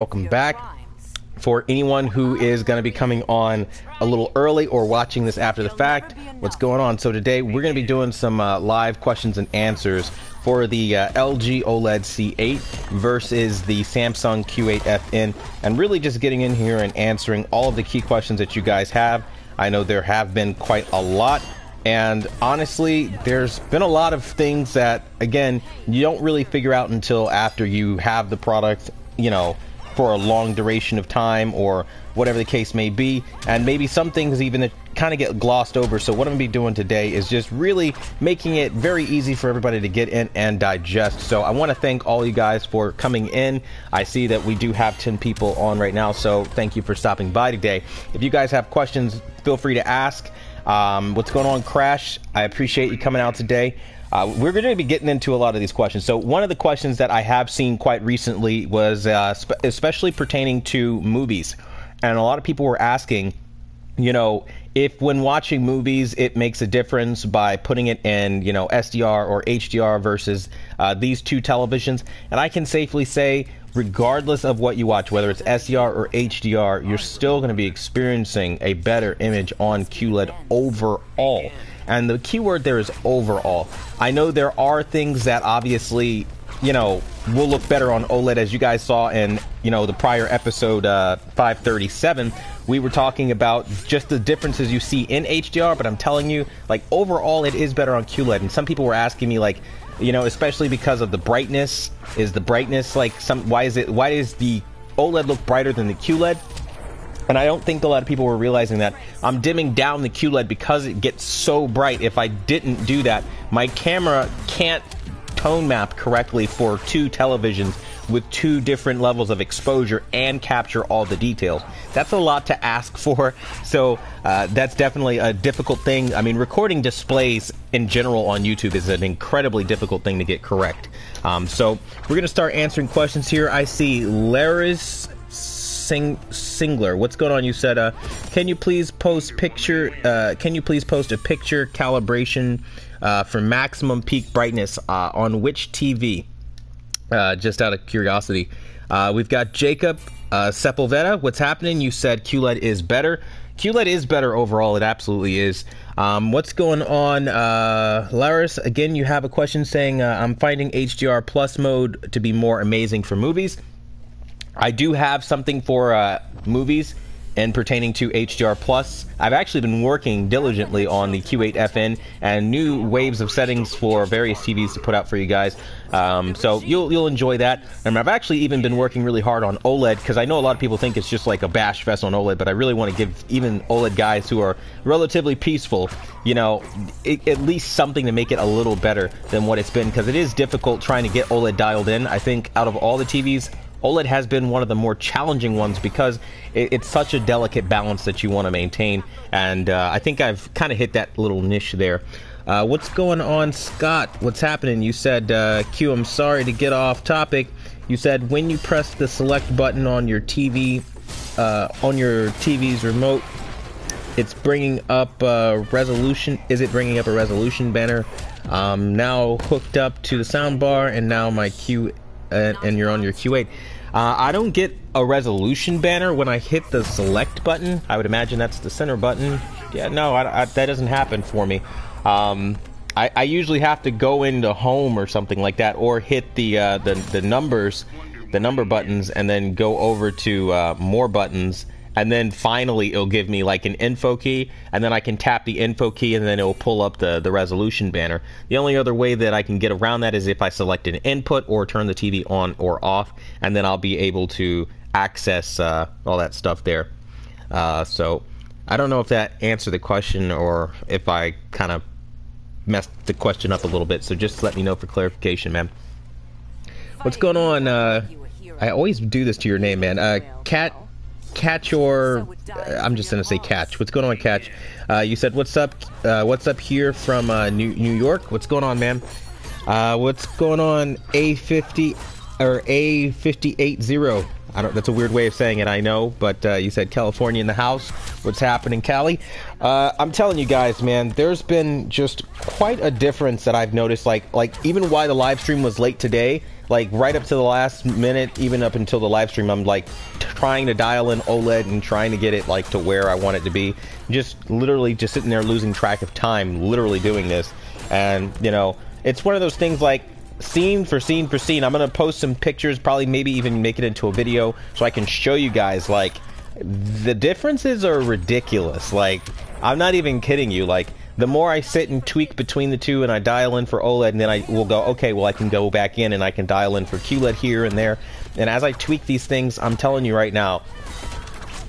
Welcome back. For anyone who is going to be coming on a little early or watching this after the fact, what's going on? So today we're going to be doing some live questions and answers for the LG OLED C8 versus the Samsung Q8FN, and really just getting in here and answering all of the key questions that you guys have. I know there have been quite a lot, and honestly, there's been a lot of things that, again, you don't really figure out until after you have the product, you know, for a long duration of time or whatever the case may be, and maybe some things even that kind of get glossed over. So what I'm gonna be doing today is just really making it very easy for everybody to get in and digest. So I want to thank all you guys for coming in. I see that we do have 10 people on right now, so thank you for stopping by today. If you guys have questions, feel free to ask. What's going on, Crash? I appreciate you coming out today. We're going to be getting into a lot of these questions. So one of the questions that I have seen quite recently was especially pertaining to movies. And a lot of people were asking, you know, if when watching movies, it makes a difference by putting it in, you know, SDR or HDR versus these two televisions. And I can safely say, regardless of what you watch, whether it's SDR or HDR, you're still going to be experiencing a better image on QLED overall. And the key word there is overall. I know there are things that obviously, you know, will look better on OLED, as you guys saw in, you know, the prior episode 537. We were talking about just the differences you see in HDR, but I'm telling you, like, overall it is better on QLED. And some people were asking me, like, you know, especially because of the brightness. Is the brightness like why does the OLED look brighter than the QLED? And I don't think a lot of people were realizing that I'm dimming down the QLED because it gets so bright. If I didn't do that, my camera can't tone map correctly for two televisions with two different levels of exposure and capture all the details. That's a lot to ask for, so that's definitely a difficult thing. I mean, recording displays in general on YouTube is an incredibly difficult thing to get correct. So we're going to start answering questions here. I see Laris Singler. What's going on? You said, can you please post a picture calibration for maximum peak brightness on which TV? Just out of curiosity. We've got Jacob Sepulveda. What's happening? You said QLED is better. QLED is better overall. It absolutely is. What's going on, Laris? Again, you have a question saying, I'm finding HDR plus mode to be more amazing for movies. I do have something for movies and pertaining to HDR plus. I've actually been working diligently on the Q8FN and new waves of settings for various TVs to put out for you guys. So you'll enjoy that. And I've actually even been working really hard on OLED, because I know a lot of people think it's just like a bash fest on OLED, but I really want to give even OLED guys who are relatively peaceful, you know, at least something to make it a little better than what it's been, because it is difficult trying to get OLED dialed in. I think out of all the TVs, OLED has been one of the more challenging ones because it's such a delicate balance that you want to maintain, and I think I've kind of hit that little niche there. What's going on, Scott? What's happening? You said, Q, I'm sorry to get off topic. You said when you press the select button on your TV, on your TV's remote, it's bringing up resolution. Is it bringing up a resolution banner? Now hooked up to the soundbar, and now my Q. And you're on your Q8. I don't get a resolution banner when I hit the select button. I would imagine that's the center button. Yeah, no, that doesn't happen for me. I usually have to go into home or something like that, or hit the number buttons, and then go over to more buttons, and then finally it'll give me like an info key, and then I can tap the info key, and then it'll pull up the resolution banner. The only other way that I can get around that is if I select an input or turn the TV on or off, and then I'll be able to access all that stuff there. So I don't know if that answered the question or if I kind of messed the question up a little bit, so just let me know for clarification, man. What's going on? I always do this to your name, man. Catch, or I'm just gonna say Catch. What's going on, Catch? You said what's up here from New York? What's going on, man? What's going on, A50 or A580? I don't. That's a weird way of saying it, I know, but you said California in the house. What's happening, Cali? I'm telling you guys, man, there's been just quite a difference that I've noticed. Like even why the live stream was late today. like right up to the last minute, even up until the live stream, I'm like trying to dial in OLED and trying to get it like to where I want it to be. Just literally just sitting there losing track of time, literally doing this. And, you know, it's one of those things like scene for scene for scene. I'm going to post some pictures, probably maybe even make it into a video so I can show you guys, like, the differences are ridiculous. Like, I'm not even kidding you. Like, the more I sit and tweak between the two and I dial in for OLED, and then I will go, okay, well, I can go back in and I can dial in for QLED here and there. And as I tweak these things, I'm telling you right now,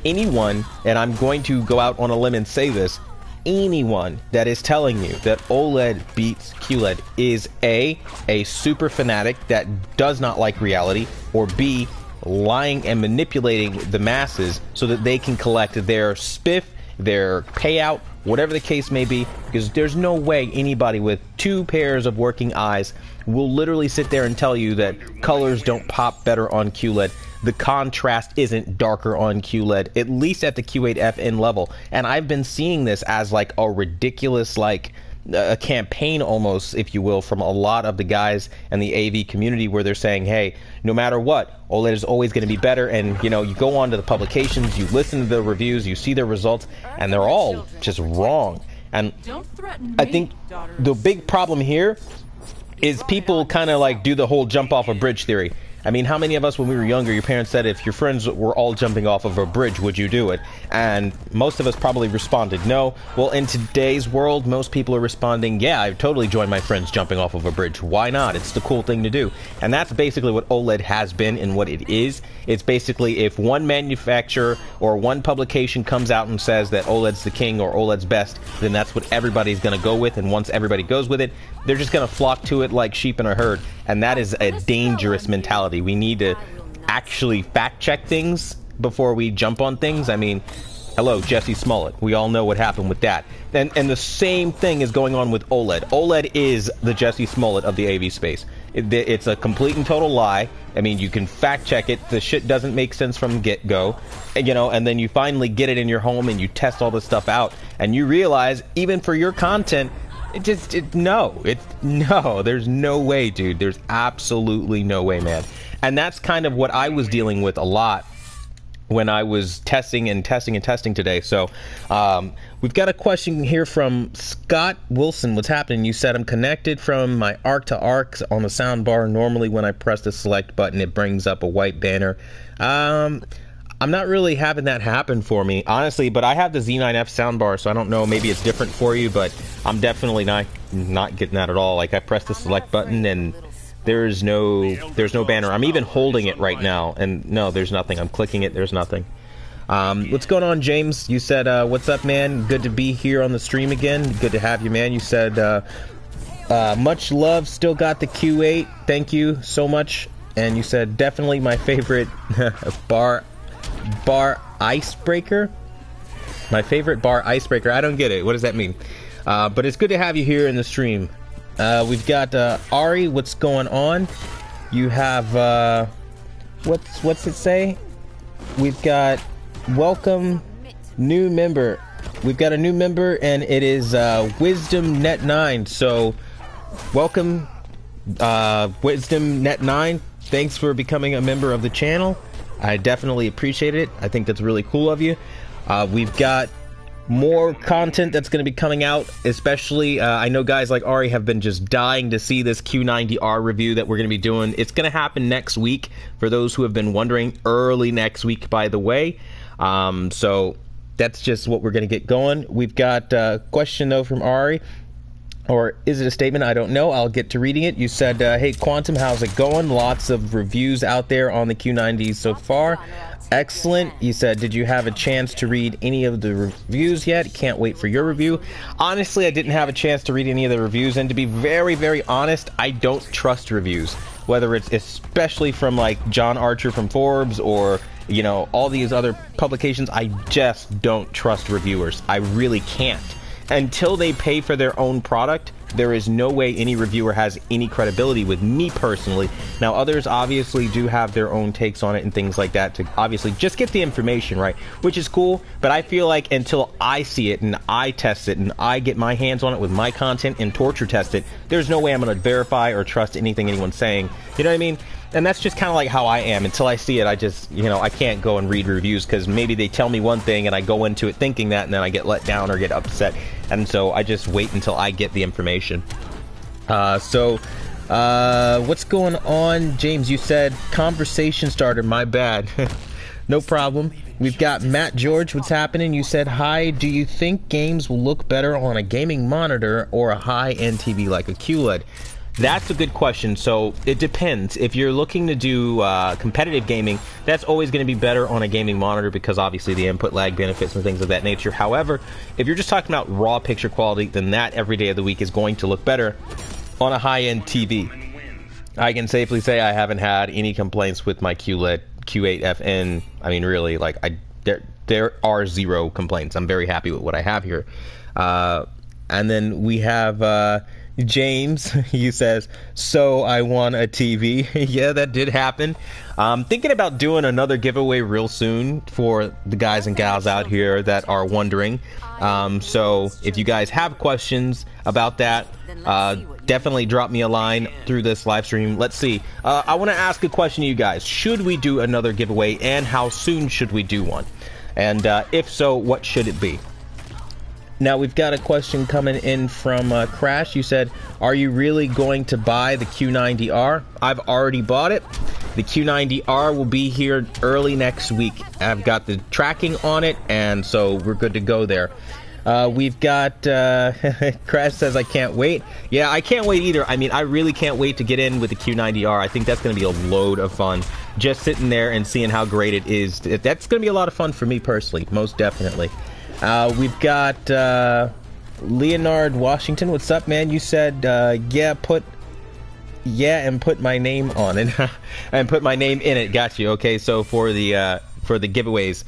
anyone, and I'm going to go out on a limb and say this, anyone that is telling you that OLED beats QLED is A, super fanatic that does not like reality, or B, lying and manipulating the masses so that they can collect their spiff, their payout, whatever the case may be, because there's no way anybody with two pairs of working eyes will literally sit there and tell you that colors don't pop better on QLED. The contrast isn't darker on QLED, at least at the Q8FN level. And I've been seeing this as like a ridiculous, like, a campaign almost, if you will, from a lot of the guys in the AV community where they're saying, hey, no matter what, OLED is always going to be better. And, you know, you go on to the publications, you listen to the reviews, you see their results, and they're all just wrong. And I think the big problem here is people kind of like do the whole jump off a bridge theory. I mean, how many of us when we were younger, your parents said if your friends were all jumping off of a bridge, would you do it? And most of us probably responded no. Well, in today's world, most people are responding, yeah, I've totally joined my friends jumping off of a bridge. Why not? It's the cool thing to do. And that's basically what OLED has been and what it is. It's basically if one manufacturer or one publication comes out and says that OLED's the king or OLED's best, then that's what everybody's going to go with. And once everybody goes with it, they're just going to flock to it like sheep in a herd. And that is a dangerous mentality. We need to actually fact check things before we jump on things. I mean, hello, Jesse Smollett. We all know what happened with that. And the same thing is going on with OLED. OLED is the Jesse Smollett of the AV space. It's a complete and total lie. I mean, you can fact check it. The shit doesn't make sense from get-go. You know, and then you finally get it in your home and you test all this stuff out. And you realize, even for your content, no, there's no way, dude. There's absolutely no way, man. And that's kind of what I was dealing with a lot when I was testing today. So, we've got a question here from Scott Wilson. What's happening? You said I'm connected from my ARC to ARC on the sound bar. Normally when I press the select button, it brings up a white banner. I'm not really having that happen for me, honestly, but I have the Z9F soundbar, so I don't know, maybe it's different for you, but I'm definitely not getting that at all. Like, I press the select button and there's no banner. I'm even holding it right now, and no, there's nothing. I'm clicking it, there's nothing. What's going on, James? You said, what's up, man? Good to be here on the stream again. Good to have you, man. You said, much love, still got the Q8. Thank you so much. And you said, definitely my favorite bar icebreaker. My favorite bar icebreaker. I don't get it. What does that mean? But it's good to have you here in the stream. We've got Ari. What's going on? You have what's it say? We've got welcome new member. We've got a new member, and it is Wisdom Net 9. So welcome, Wisdom Net 9. Thanks for becoming a member of the channel. I definitely appreciate it. I think that's really cool of you. We've got more content that's going to be coming out, especially I know guys like Ari have been just dying to see this Q90R review that we're going to be doing. It's going to happen next week, for those who have been wondering, early next week, by the way. So that's just what we're going to get going. We've got a question, though, from Ari. Or is it a statement? I don't know. I'll get to reading it. You said, hey, Quantum, how's it going? Lots of reviews out there on the Q90s so far. Excellent. You said, did you have a chance to read any of the reviews yet? Can't wait for your review. Honestly, I didn't have a chance to read any of the reviews. And to be very, very honest, I don't trust reviews. Whether it's especially from like John Archer from Forbes or, you know, all these other publications, I just don't trust reviewers. I really can't. Until they pay for their own product, there is no way any reviewer has any credibility with me personally. Now, others obviously do have their own takes on it and things like that to obviously just get the information right, which is cool. But I feel like until I see it and I test it and I get my hands on it with my content and torture test it, there's no way I'm going to verify or trust anything anyone's saying. You know what I mean? And that's just kind of like how I am. Until I see it, I just, you know, I can't go and read reviews because maybe they tell me one thing and I go into it thinking that, and then I get let down or get upset. And so I just wait until I get the information. What's going on? James, you said conversation starter. My bad. No problem. We've got Matt George. What's happening? You said, hi, do you think games will look better on a gaming monitor or a high-end TV like a QLED? That's a good question. So it depends. If you're looking to do competitive gaming, that's always going to be better on a gaming monitor because obviously the input lag benefits and things of that nature. However, if you're just talking about raw picture quality, then that every day of the week is going to look better on a high-end TV. I can safely say I haven't had any complaints with my QLED Q8FN. I mean, really, like there are zero complaints. I'm very happy with what I have here. And then we have James, he says, so I won a TV. Yeah, that did happen. Thinking about doing another giveaway real soon for the guys and gals out here that are wondering. So if you guys have questions about that, definitely drop me a line through this live stream. Let's see. I want to ask a question to you guys. Should we do another giveaway, and how soon should we do one? And if so, what should it be? Now, we've got a question coming in from Crash. You said, are you really going to buy the Q90R? I've already bought it. The Q90R will be here early next week. I've got the tracking on it, and so we're good to go there. We've got, Crash says, I can't wait. Yeah, I can't wait either. I mean, I really can't wait to get in with the Q90R. I think that's going to be a load of fun. Just sitting there and seeing how great it is. That's going to be a lot of fun for me personally, most definitely. We've got Leonard Washington. What's up, man? You said, and put my name on it. And put my name in it. Got you. Okay, so for the giveaways.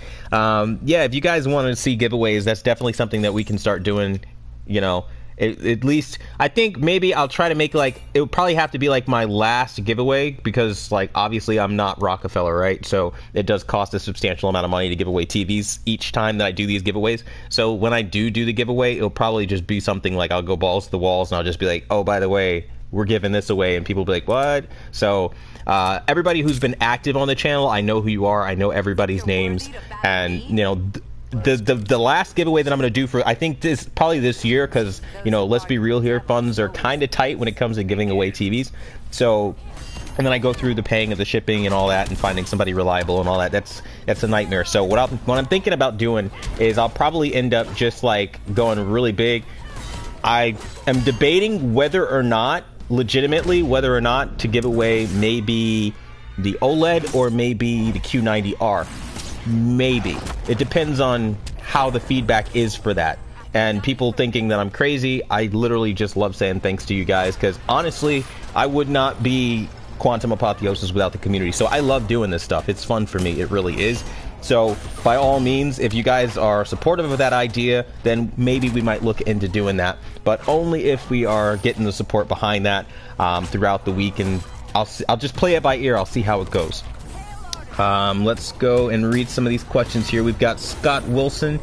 Yeah, if you guys want to see giveaways, that's definitely something that we can start doing, you know. At least, I think maybe I'll try to make, like, it would probably have to be, like, my last giveaway, because, like, obviously I'm not Rockefeller, right? So it does cost a substantial amount of money to give away TVs each time that I do these giveaways. So when I do the giveaway, it'll probably just be something like I'll go balls to the walls, and I'll just be like, oh, by the way, we're giving this away, and people will be like, what? So everybody who's been active on the channel, I know who you are, I know everybody's names, and, you know, the last giveaway that I'm going to do for, I think this probably this year, because, you know, let's be real here, funds are kind of tight when it comes to giving away TVs. So, and then I go through the paying of the shipping and all that, and finding somebody reliable and all that. That's a nightmare. So what I'm thinking about doing is I'll probably end up just like going really big. I am debating whether or not, legitimately, whether or not to give away maybe the OLED or maybe the Q90R. Maybe. It depends on how the feedback is for that. And people thinking that I'm crazy, I literally just love saying thanks to you guys, because honestly, I would not be Quantum Apotheosis without the community. So I love doing this stuff. It's fun for me. It really is. So by all means, if you guys are supportive of that idea, then maybe we might look into doing that. But only if we are getting the support behind that throughout the week. And I'll just play it by ear. I'll see how it goes. Let's go and read some of these questions here. We've got Scott Wilson.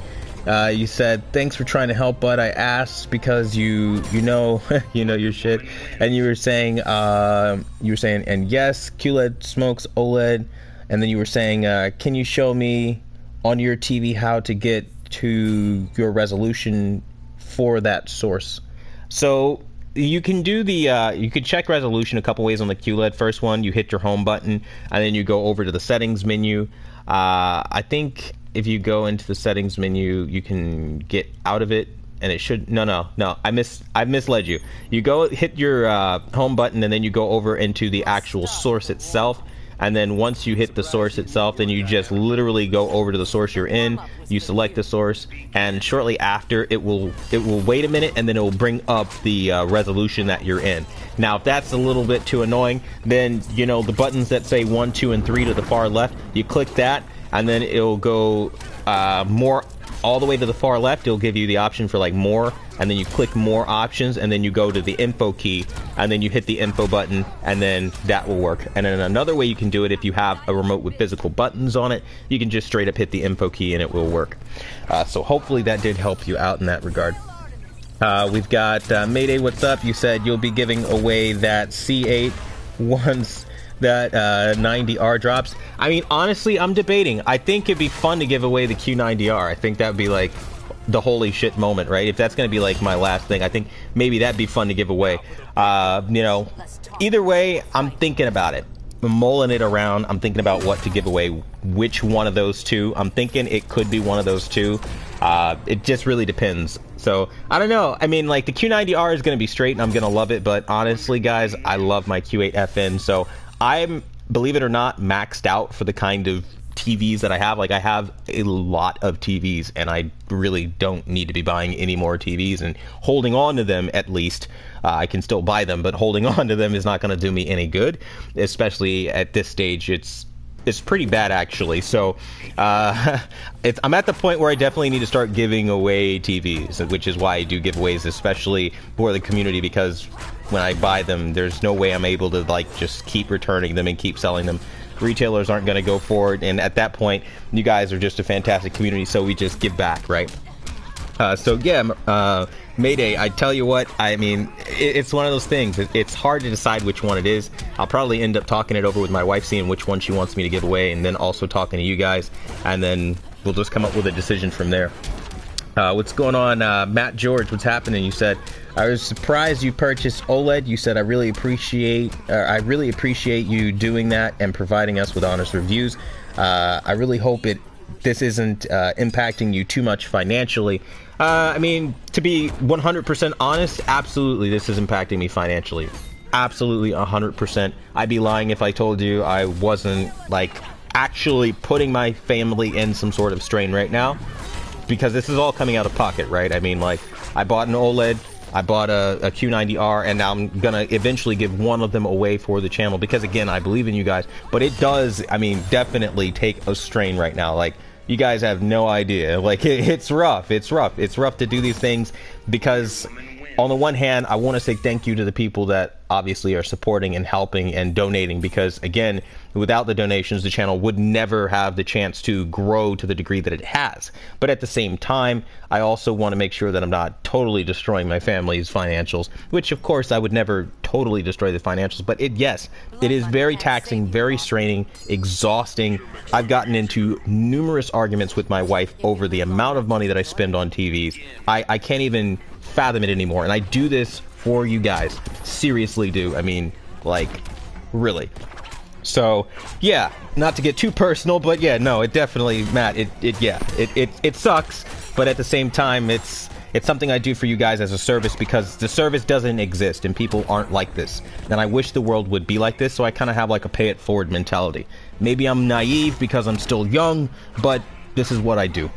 You said, thanks for trying to help, bud. I asked because you know you know your shit. And you were saying and yes, QLED smokes OLED. And then you were saying, can you show me on your TV how to get to your resolution for that source? So you can do the you could check resolution a couple ways on the QLED. First one, you hit your home button, and then you go over to the settings menu. I think if you go into the settings menu, you can get out of it, and it should no I misled you. You go hit your home button, and then you go over into the actual source itself. And then once you hit the source itself, then you just literally go over to the source you're in, you select the source, and shortly after it will wait a minute, and then it will bring up the resolution that you're in. Now if that's a little bit too annoying, then you know the buttons that say 1, 2, and 3 to the far left, you click that, and then it'll go more all the way to the far left, it'll give you the option for like more, and then you click more options, and then you go to the info key, and then you hit the info button, and then that will work. And then another way you can do it, if you have a remote with physical buttons on it, you can just straight up hit the info key and it will work. So hopefully that did help you out in that regard. We've got Mayday, what's up? You said you'll be giving away that C8 once that 90R drops. I mean, honestly, I'm debating. I think it'd be fun to give away the Q90R. I think that'd be like the holy shit moment, right? If that's gonna be like my last thing, I think maybe that'd be fun to give away. You know, either way, I'm thinking about it. I'm mulling it around. I'm thinking about what to give away, which one of those two. I'm thinking it could be one of those two. It just really depends. So, I don't know. I mean, like, the Q90R is going to be straight, and I'm going to love it, but honestly, guys, I love my Q8FN, so I'm, believe it or not, maxed out for the kind of TVs that I have. Like, I have a lot of TVs, and I really don't need to be buying any more TVs, and holding on to them, at least. I can still buy them, but holding on to them is not going to do me any good, especially at this stage. It's pretty bad, actually. So I'm at the point where I definitely need to start giving away TVs, which is why I do giveaways, especially for the community, because when I buy them, there's no way I'm able to like just keep returning them and keep selling them. Retailers aren't going to go for it, and at that point, you guys are just a fantastic community, so we just give back, right? So yeah, Mayday, I tell you what, I mean, it's one of those things. It's hard to decide which one it is. I'll probably end up talking it over with my wife, seeing which one she wants me to give away, and then also talking to you guys, and then we'll just come up with a decision from there. What's going on, Matt George? What's happening? You said, I was surprised you purchased OLED. You said, I really appreciate you doing that and providing us with honest reviews. I really hope this isn't impacting you too much financially. I mean, to be 100% honest, absolutely this is impacting me financially. Absolutely 100%. I'd be lying if I told you I wasn't, like, actually putting my family in some sort of strain right now, because this is all coming out of pocket, right? I mean, like, I bought an OLED, I bought a Q90R, and now I'm gonna eventually give one of them away for the channel, because again, I believe in you guys, but it does, I mean, definitely take a strain right now. Like, you guys have no idea. Like, it's rough. It's rough. It's rough to do these things, because on the one hand, I want to say thank you to the people that obviously are supporting and helping and donating, because again, without the donations, the channel would never have the chance to grow to the degree that it has. But at the same time, I also want to make sure that I'm not totally destroying my family's financials, which of course I would never totally destroy the financials, but yes, it is very taxing, very straining, exhausting. I've gotten into numerous arguments with my wife over the amount of money that I spend on TVs. I can't even fathom it anymore, and I do this for you guys. Seriously do. I mean, like, really. So, yeah, not to get too personal, but yeah, no, it definitely, Matt, it sucks, but at the same time, it's something I do for you guys as a service, because the service doesn't exist and people aren't like this. And I wish the world would be like this, so I kind of have like a pay it forward mentality. Maybe I'm naive because I'm still young, but this is what I do.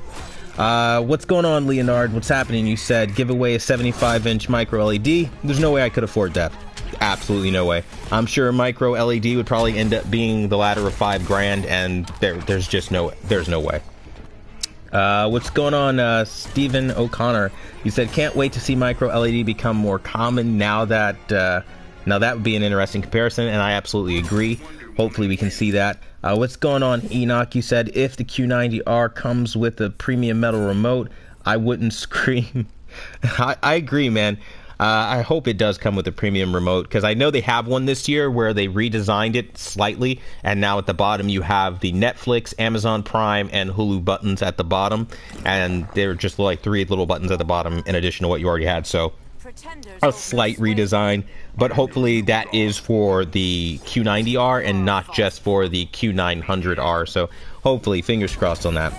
What's going on, Leonard? What's happening? You said give away a 75-inch micro LED. There's no way I could afford that. Absolutely no way. I'm sure micro LED would probably end up being the ladder of $5 grand, and there's just no way. What's going on, Stephen O'Connor? You said can't wait to see micro LED become more common. Now that would be an interesting comparison, and I absolutely agree. Hopefully we can see that. What's going on, Enoch? You said if the Q90R comes with a premium metal remote, I wouldn't scream. I agree, man. I hope it does come with a premium remote, because I know they have one this year where they redesigned it slightly, and now at the bottom you have the Netflix, Amazon Prime, and Hulu buttons at the bottom, and they're just like 3 little buttons at the bottom in addition to what you already had, so a slight redesign, but hopefully that is for the Q90R and not just for the Q900R, so hopefully, fingers crossed on that.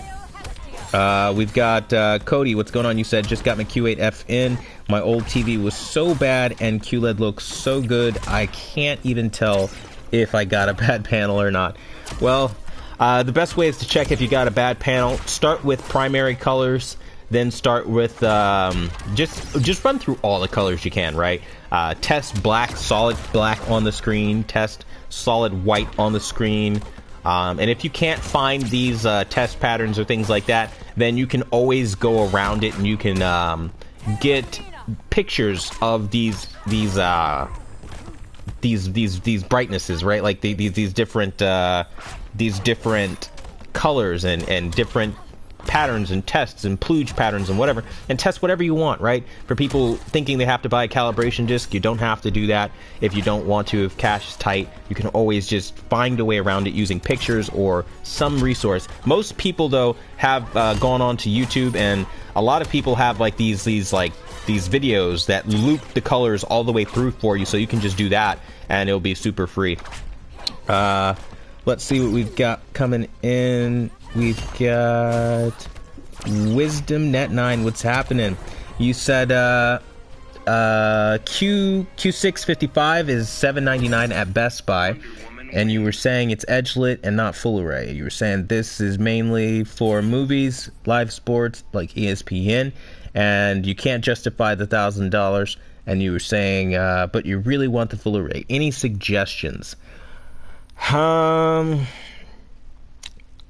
We've got Cody, what's going on? You said just got my Q8FN. My old TV was so bad and QLED looks so good, I can't even tell if I got a bad panel or not. Well, the best way is to check if you got a bad panel. Start with primary colors, then start with just run through all the colors you can, right? Test black, solid black on the screen, test solid white on the screen. And if you can't find these test patterns or things like that, then you can always go around it, and you can get pictures of these brightnesses, right? Like these different colors and different patterns and tests and pluged patterns and whatever, and test whatever you want, right? For people thinking they have to buy a calibration disc, you don't have to do that. If you don't want to, if cash is tight, you can always just find a way around it using pictures or some resource. Most people, though, have gone on to YouTube, and a lot of people have like these videos that loop the colors all the way through for you, so you can just do that and it'll be super free. Let's see what we've got coming in. We've got WisdomNet9. What's happening? You said Q655 is $7.99 at Best Buy, and you were saying it's edge lit and not full array. You were saying this is mainly for movies, live sports like ESPN, and you can't justify the $1,000. And you were saying, but you really want the full array. Any suggestions?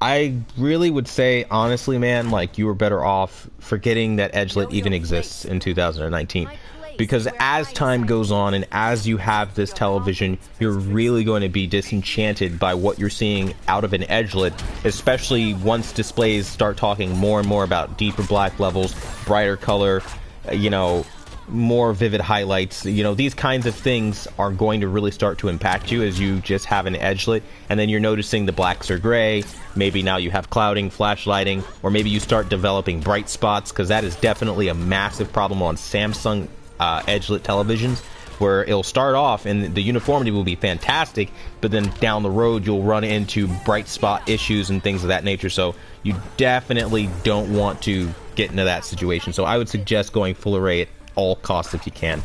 I really would say, honestly, man, like, you were better off forgetting that edgelit even exists in 2019. Because as time goes on and as you have this television, you're really going to be disenchanted by what you're seeing out of an edgelit, especially once displays start talking more and more about deeper black levels, brighter color, you know, more vivid highlights. You know, these kinds of things are going to really start to impact you as you just have an edgelit, and then you're noticing the blacks are gray. Maybe now you have clouding, flash lighting, or maybe you start developing bright spots, because that is definitely a massive problem on Samsung edgelit televisions, where it'll start off and the uniformity will be fantastic, but then down the road you'll run into bright spot issues and things of that nature. So you definitely don't want to get into that situation. So I would suggest going full array at all costs if you can.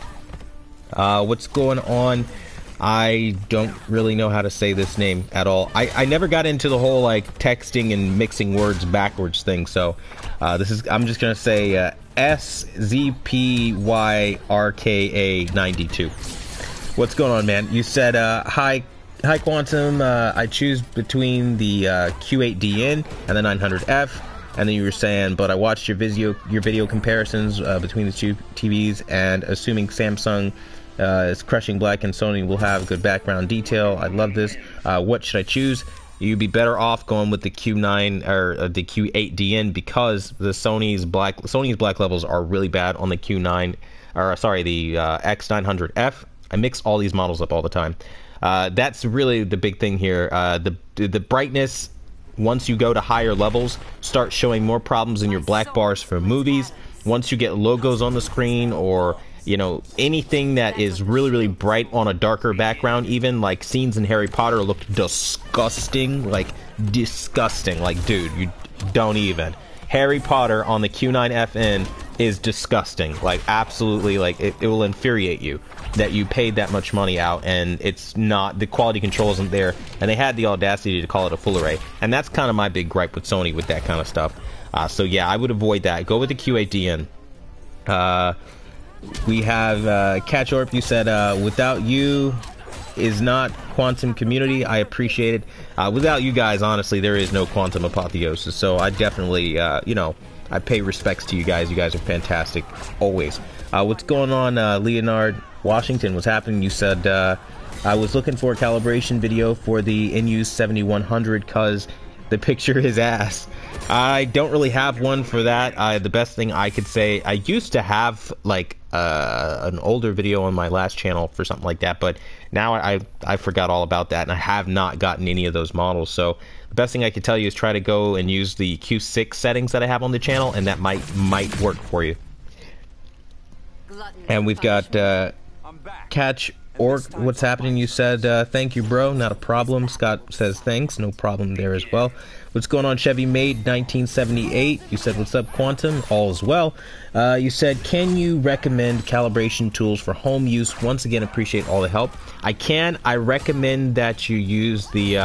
What's going on? I don't really know how to say this name at all. I never got into the whole like texting and mixing words backwards thing, so I'm just gonna say SZPYRKA92. What's going on, man? You said hi Quantum. I choose between the Q8FN and the 900F. And then you were saying, but I watched your video comparisons between the two TVs, and assuming Samsung is crushing black and Sony will have good background detail. I love this. What should I choose? You'd be better off going with the Q9 or the Q8FN, because the Sony's black levels are really bad on the Q9, or sorry, the X900F. I mix all these models up all the time. That's really the big thing here. The brightness, once you go to higher levels, start showing more problems in your black bars for movies. Once you get logos on the screen, or you know, anything that is really, really bright on a darker background, even like scenes in Harry Potter look disgusting, like dude, you don't even. Harry Potter on the Q9FN is disgusting, like absolutely, like it will infuriate you that you paid that much money out and it's not, the quality control isn't there, and they had the audacity to call it a full array. And that's kind of my big gripe with Sony with that kind of stuff. So yeah, I would avoid that. Go with the Q8FN. We have Catch Orp. You said without you is not quantum community. I appreciate it. Without you guys, honestly, there is no quantum apotheosis. So I definitely, you know, I pay respects to you guys. You guys are fantastic, always. What's going on, Leonard Washington? What's happening? You said I was looking for a calibration video for the NU's 7100 because the picture is ass. I don't really have one for that. The best thing I could say, I used to have like an older video on my last channel for something like that, but now I forgot all about that, and I have not gotten any of those models. So the best thing I could tell you is try to go and use the Q6 settings that I have on the channel, and that might work for you. And we've got Catch Orc. What's happening? You said thank you, bro. Not a problem. Scott says thanks. No problem there as well. What's going on, Chevy Made 1978? You said what's up, Quantum? All is well. You said, can you recommend calibration tools for home use? Once again, appreciate all the help. I can. I recommend that you use the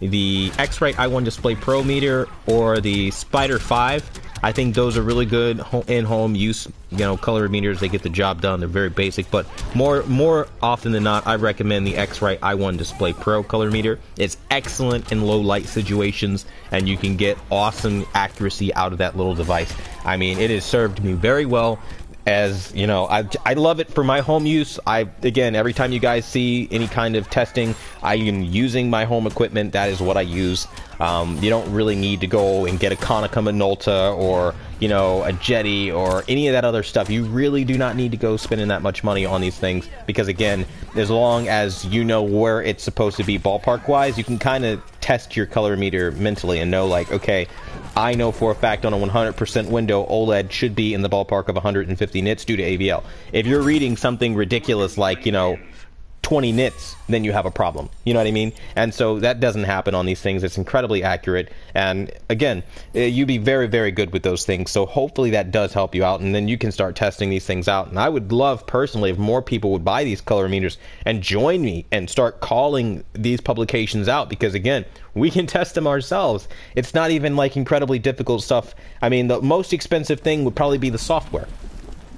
X-Rite i1 Display Pro meter or the Spider 5. I think those are really good in-home use, colorimeters. They get the job done. They're very basic, but more often than not, I recommend the X-Rite i1 Display Pro colorimeter. It's excellent in low light situations, and you can get awesome accuracy out of that little device. I mean, it has served me very well. As you know, I love it for my home use. Again, every time you guys see any kind of testing, I am using my home equipment. That is what I use. You don't really need to go and get a Konica Minolta or, a Jetty or any of that other stuff. You really do not need to go spending that much money on these things, because again, as long as you know where it's supposed to be ballpark wise, you can kind of test your colorimeter mentally and know, like, okay, I know for a fact on a 100% window, OLED should be in the ballpark of 150 nits due to AVL. If you're reading something ridiculous like, 20 nits, then you have a problem. You know what I mean? And so that doesn't happen on these things. It's incredibly accurate. And again, you'd be very, very good with those things. So hopefully that does help you out. And then you can start testing these things out. And I would love personally if more people would buy these colorimeters and join me and start calling these publications out. Because again, we can test them ourselves. It's not even like incredibly difficult stuff. I mean, the most expensive thing would probably be the software,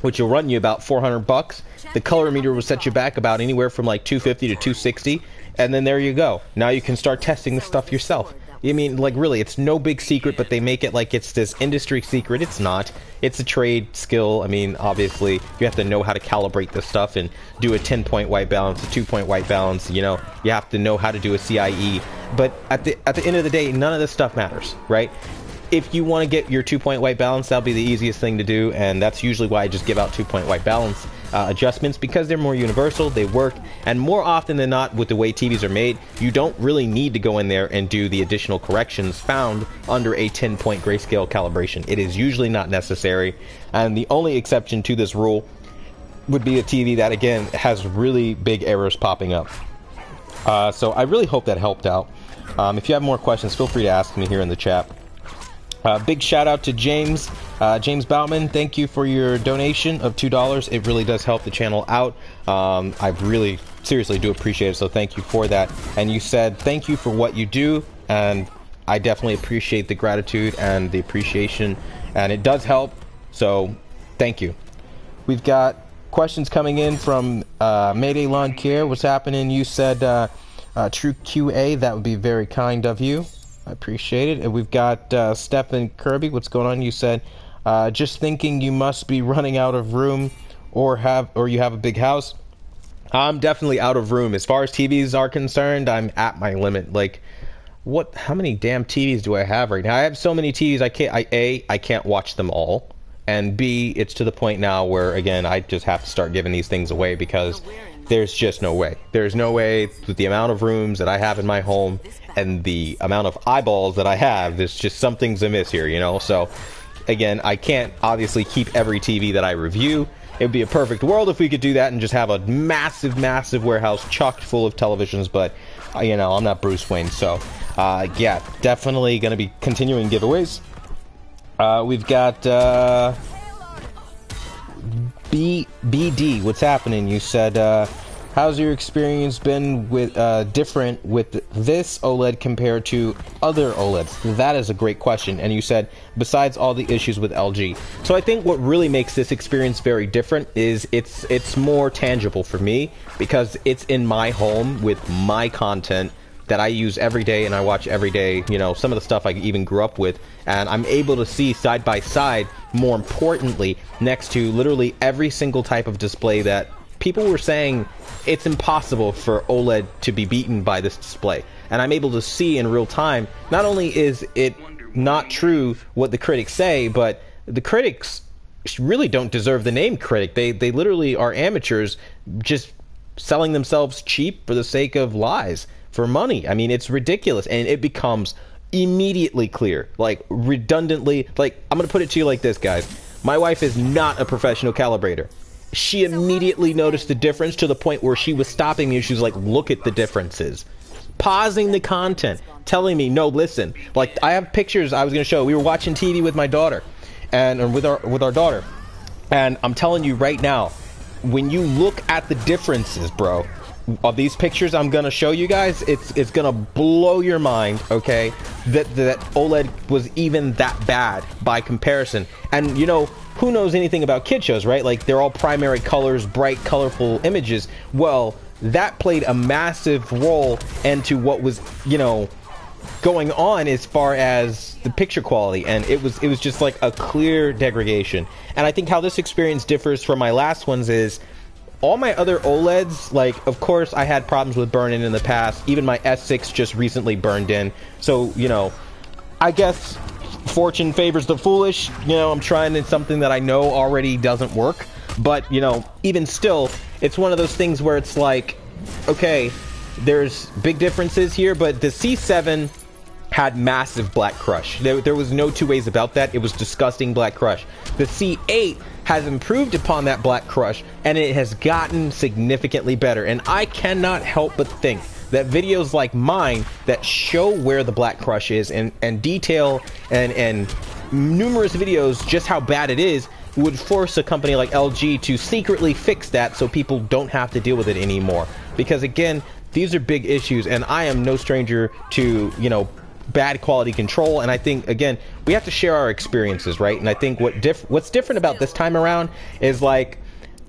which will run you about $400. The colorimeter will set you back about anywhere from like $250 to $260, and then there you go. Now you can start testing the stuff yourself. I mean, like, really, it's no big secret, but they make it like it's this industry secret. It's not. It's a trade skill. I mean, obviously, you have to know how to calibrate this stuff and do a 10-point white balance, a 2-point white balance. You have to know how to do a CIE. But at the end of the day, none of this stuff matters, right? If you want to get your 2-point white balance, that'll be the easiest thing to do, and that's usually why I just give out 2-point white balance adjustments, because they're more universal, they work, and more often than not, with the way TVs are made, you don't really need to go in there and do the additional corrections found under a 10-point grayscale calibration. It is usually not necessary, and the only exception to this rule would be a TV that, again, has really big errors popping up. So I really hope that helped out. If you have more questions, feel free to ask me here in the chat. Big shout out to James Boutman. Thank you for your donation of $2. It really does help the channel out. I really seriously do appreciate it, so thank you for that. And you said thank you for what you do, and I definitely appreciate the gratitude and the appreciation, and it does help, so thank you. We've got questions coming in from Mayday Lawn Care. What's happening? You said True QA. That would be very kind of you. I appreciate it. And we've got Stephen Kirby. What's going on? You said, just thinking you must be running out of room or you have a big house. I'm definitely out of room. As far as TVs are concerned, I'm at my limit. Like, how many damn TVs do I have right now? I have so many TVs, I can't watch them all. And B, it's to the point now where, again, I just have to start giving these things away because there's just no way. There's no way with the amount of rooms that I have in my home and the amount of eyeballs that I have, there's just something's amiss here, So, again, I can't obviously keep every TV that I review. It would be a perfect world if we could do that and just have a massive, massive warehouse chocked full of televisions, but, I'm not Bruce Wayne, so, yeah, definitely going to be continuing giveaways. We've got, BD, what's happening? You said, how's your experience been with different with this OLED compared to other OLEDs? That is a great question. And you said, besides all the issues with LG. So I think what really makes this experience very different is it's more tangible for me because it's in my home with my content that I use every day and I watch every day, some of the stuff I even grew up with, and I'm able to see side by side, more importantly, next to literally every single type of display that people were saying it's impossible for OLED to be beaten by this display. And I'm able to see in real time, not only is it not true what the critics say, but the critics really don't deserve the name critic. They literally are amateurs just selling themselves cheap for the sake of lies, for money. I mean, it's ridiculous. And it becomes immediately clear, like redundantly, like I'm going to put it to you like this, guys. My wife is not a professional calibrator. She immediately noticed the difference to the point where she was stopping me and she was like, look at the differences. Pausing the content, telling me, no, listen. Like, I have pictures I was going to show. We were watching TV with my daughter, and with our daughter. And I'm telling you right now, when you look at the differences, bro, of these pictures I'm gonna show you guys, it's gonna blow your mind, okay, that OLED was even that bad by comparison. And you know, who knows anything about kid shows, right? Like, they're all primary colors, bright, colorful images. Well, that played a massive role into what was, you know, going on as far as the picture quality, and it was just like a clear degradation. And I think how this experience differs from my last ones is, all my other OLEDs, like, of course I had problems with burn-in in the past. Even my S6 just recently burned in. So, you know, I guess fortune favors the foolish. You know, I'm trying something that I know already doesn't work. But, you know, even still, it's one of those things where it's like, okay, there's big differences here, but the C7 had massive black crush. There was no two ways about that. It was disgusting black crush. The C8 has improved upon that black crush, and it has gotten significantly better. And I cannot help but think that videos like mine that show where the black crush is and detail and numerous videos just how bad it is would force a company like LG to secretly fix that so people don't have to deal with it anymore. Because again, these are big issues, and I am no stranger to, you know, bad quality control. And I think, again, we have to share our experiences, right? And I think what's different about this time around is, like,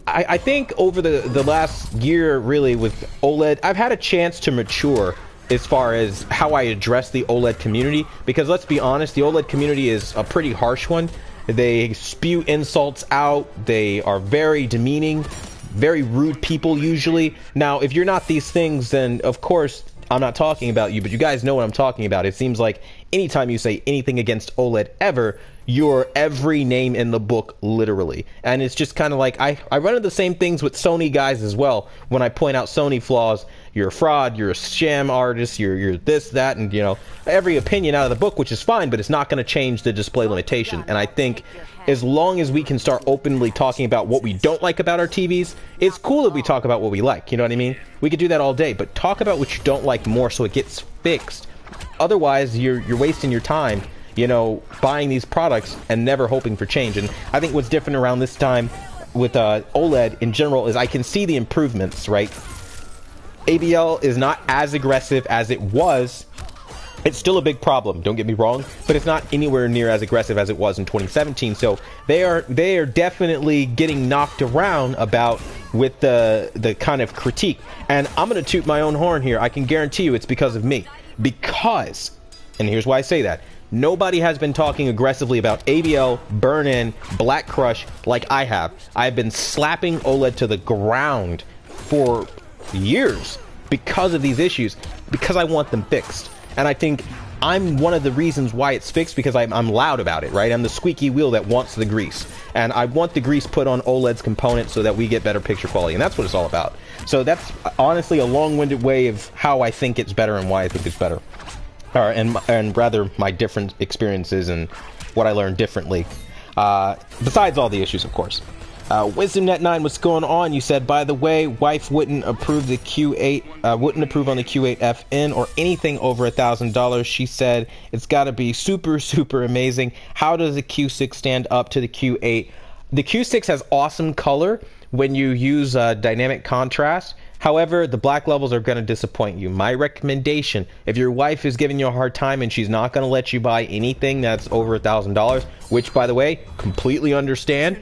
I think over the last year, really, with OLED, I've had a chance to mature as far as how I address the OLED community. Because let's be honest, the OLED community is a pretty harsh one. They spew insults out. They are very demeaning, very rude people usually. Now, if you're not these things, then of course I'm not talking about you, but you guys know what I'm talking about. It seems like anytime you say anything against OLED ever, you're every name in the book, literally. And it's just kind of like, I run into the same things with Sony guys as well. When I point out Sony flaws, you're a fraud, you're a sham artist, you're this, that, and, you know, every opinion out of the book, which is fine, but it's not going to change the display limitation. And I think as long as we can start openly talking about what we don't like about our TVs, it's cool if we talk about what we like, you know what I mean? We could do that all day, but talk about what you don't like more so it gets fixed. Otherwise, you're wasting your time, you know, buying these products and never hoping for change. And I think what's different around this time with OLED in general is I can see the improvements, right? ABL is not as aggressive as it was. It's still a big problem, don't get me wrong, but it's not anywhere near as aggressive as it was in 2017. So they are definitely getting knocked around about with the kind of critique. And I'm going to toot my own horn here. I can guarantee you it's because of me. Because, and here's why I say that, nobody has been talking aggressively about ABL, burn-in, black crush like I have. I've been slapping OLED to the ground for years because of these issues, because I want them fixed. And I think I'm one of the reasons why it's fixed, because I'm loud about it, right? I'm the squeaky wheel that wants the grease. And I want the grease put on OLED's components so that we get better picture quality. And that's what it's all about. So that's honestly a long-winded way of how I think it's better and why I think it's better. And rather my different experiences and what I learned differently. Besides all the issues, of course. WisdomNet9, what's going on? You said, by the way, wife wouldn't approve the Q8, wouldn't approve on the Q8FN or anything over $1,000. She said it's got to be super, super amazing. How does the Q6 stand up to the Q8? The Q6 has awesome color when you use dynamic contrast. However, the black levels are going to disappoint you. My recommendation, if your wife is giving you a hard time and she's not going to let you buy anything that's over $1,000, which, by the way, completely understand,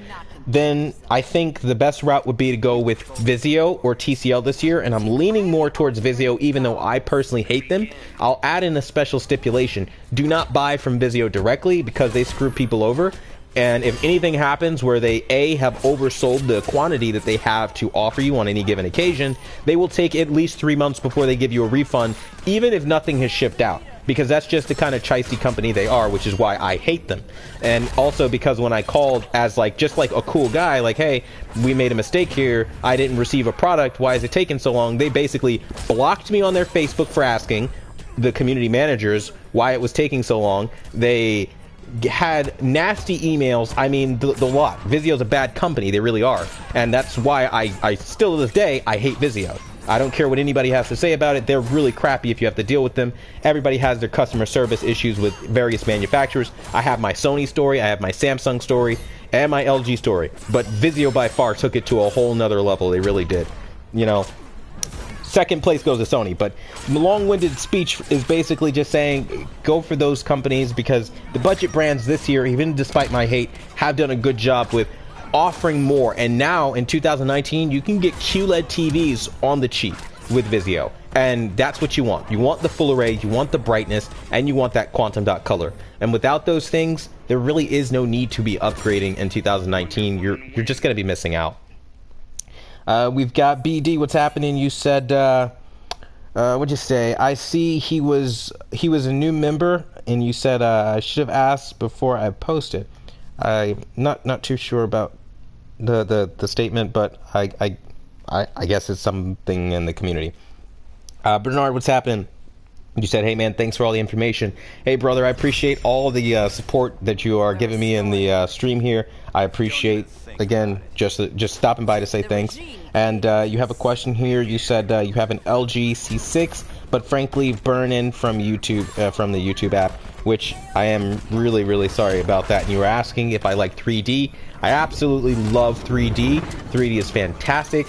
then I think the best route would be to go with Vizio or TCL this year, and I'm leaning more towards Vizio, even though I personally hate them. I'll add in a special stipulation. Do not buy from Vizio directly, because they screw people over. And if anything happens where they, A, have oversold the quantity that they have to offer you on any given occasion, they will take at least 3 months before they give you a refund, even if nothing has shipped out. Because that's just the kind of chicey company they are, which is why I hate them. And also because when I called as just like a cool guy, like, hey, we made a mistake here, I didn't receive a product, why is it taking so long? They basically blocked me on their Facebook for asking the community managers why it was taking so long. They had nasty emails. I mean, the lot. Vizio's a bad company, they really are. And that's why I still to this day, I hate Vizio. I don't care what anybody has to say about it. They're really crappy if you have to deal with them. Everybody has their customer service issues with various manufacturers. I have my Sony story, I have my Samsung story, and my LG story. But Vizio by far took it to a whole nother level. They really did. You know. second place goes to Sony. But long-winded speech is basically just saying go for those companies, because the budget brands this year, even despite my hate, have done a good job with offering more. And now in 2019, you can get QLED TVs on the cheap with Vizio. And that's what you want. You want the full array, you want the brightness, and you want that quantum dot color. And without those things, there really is no need to be upgrading in 2019. You're just going to be missing out. We've got BD, what's happening? You said, what'd you say? I see he was a new member, and you said I should have asked before I posted. I'm not too sure about the statement, but I guess it's something in the community. Bernard, what's happening? You said, hey man, thanks for all the information. Hey brother, I appreciate all the support that you are giving me in the stream here. I appreciate, again, just stopping by to say thanks. And you have a question here. You said you have an LG C6, but frankly burn-in from YouTube, from the YouTube app, which I am really, really sorry about that. And you were asking if I like 3D. I absolutely love 3D. 3D is fantastic.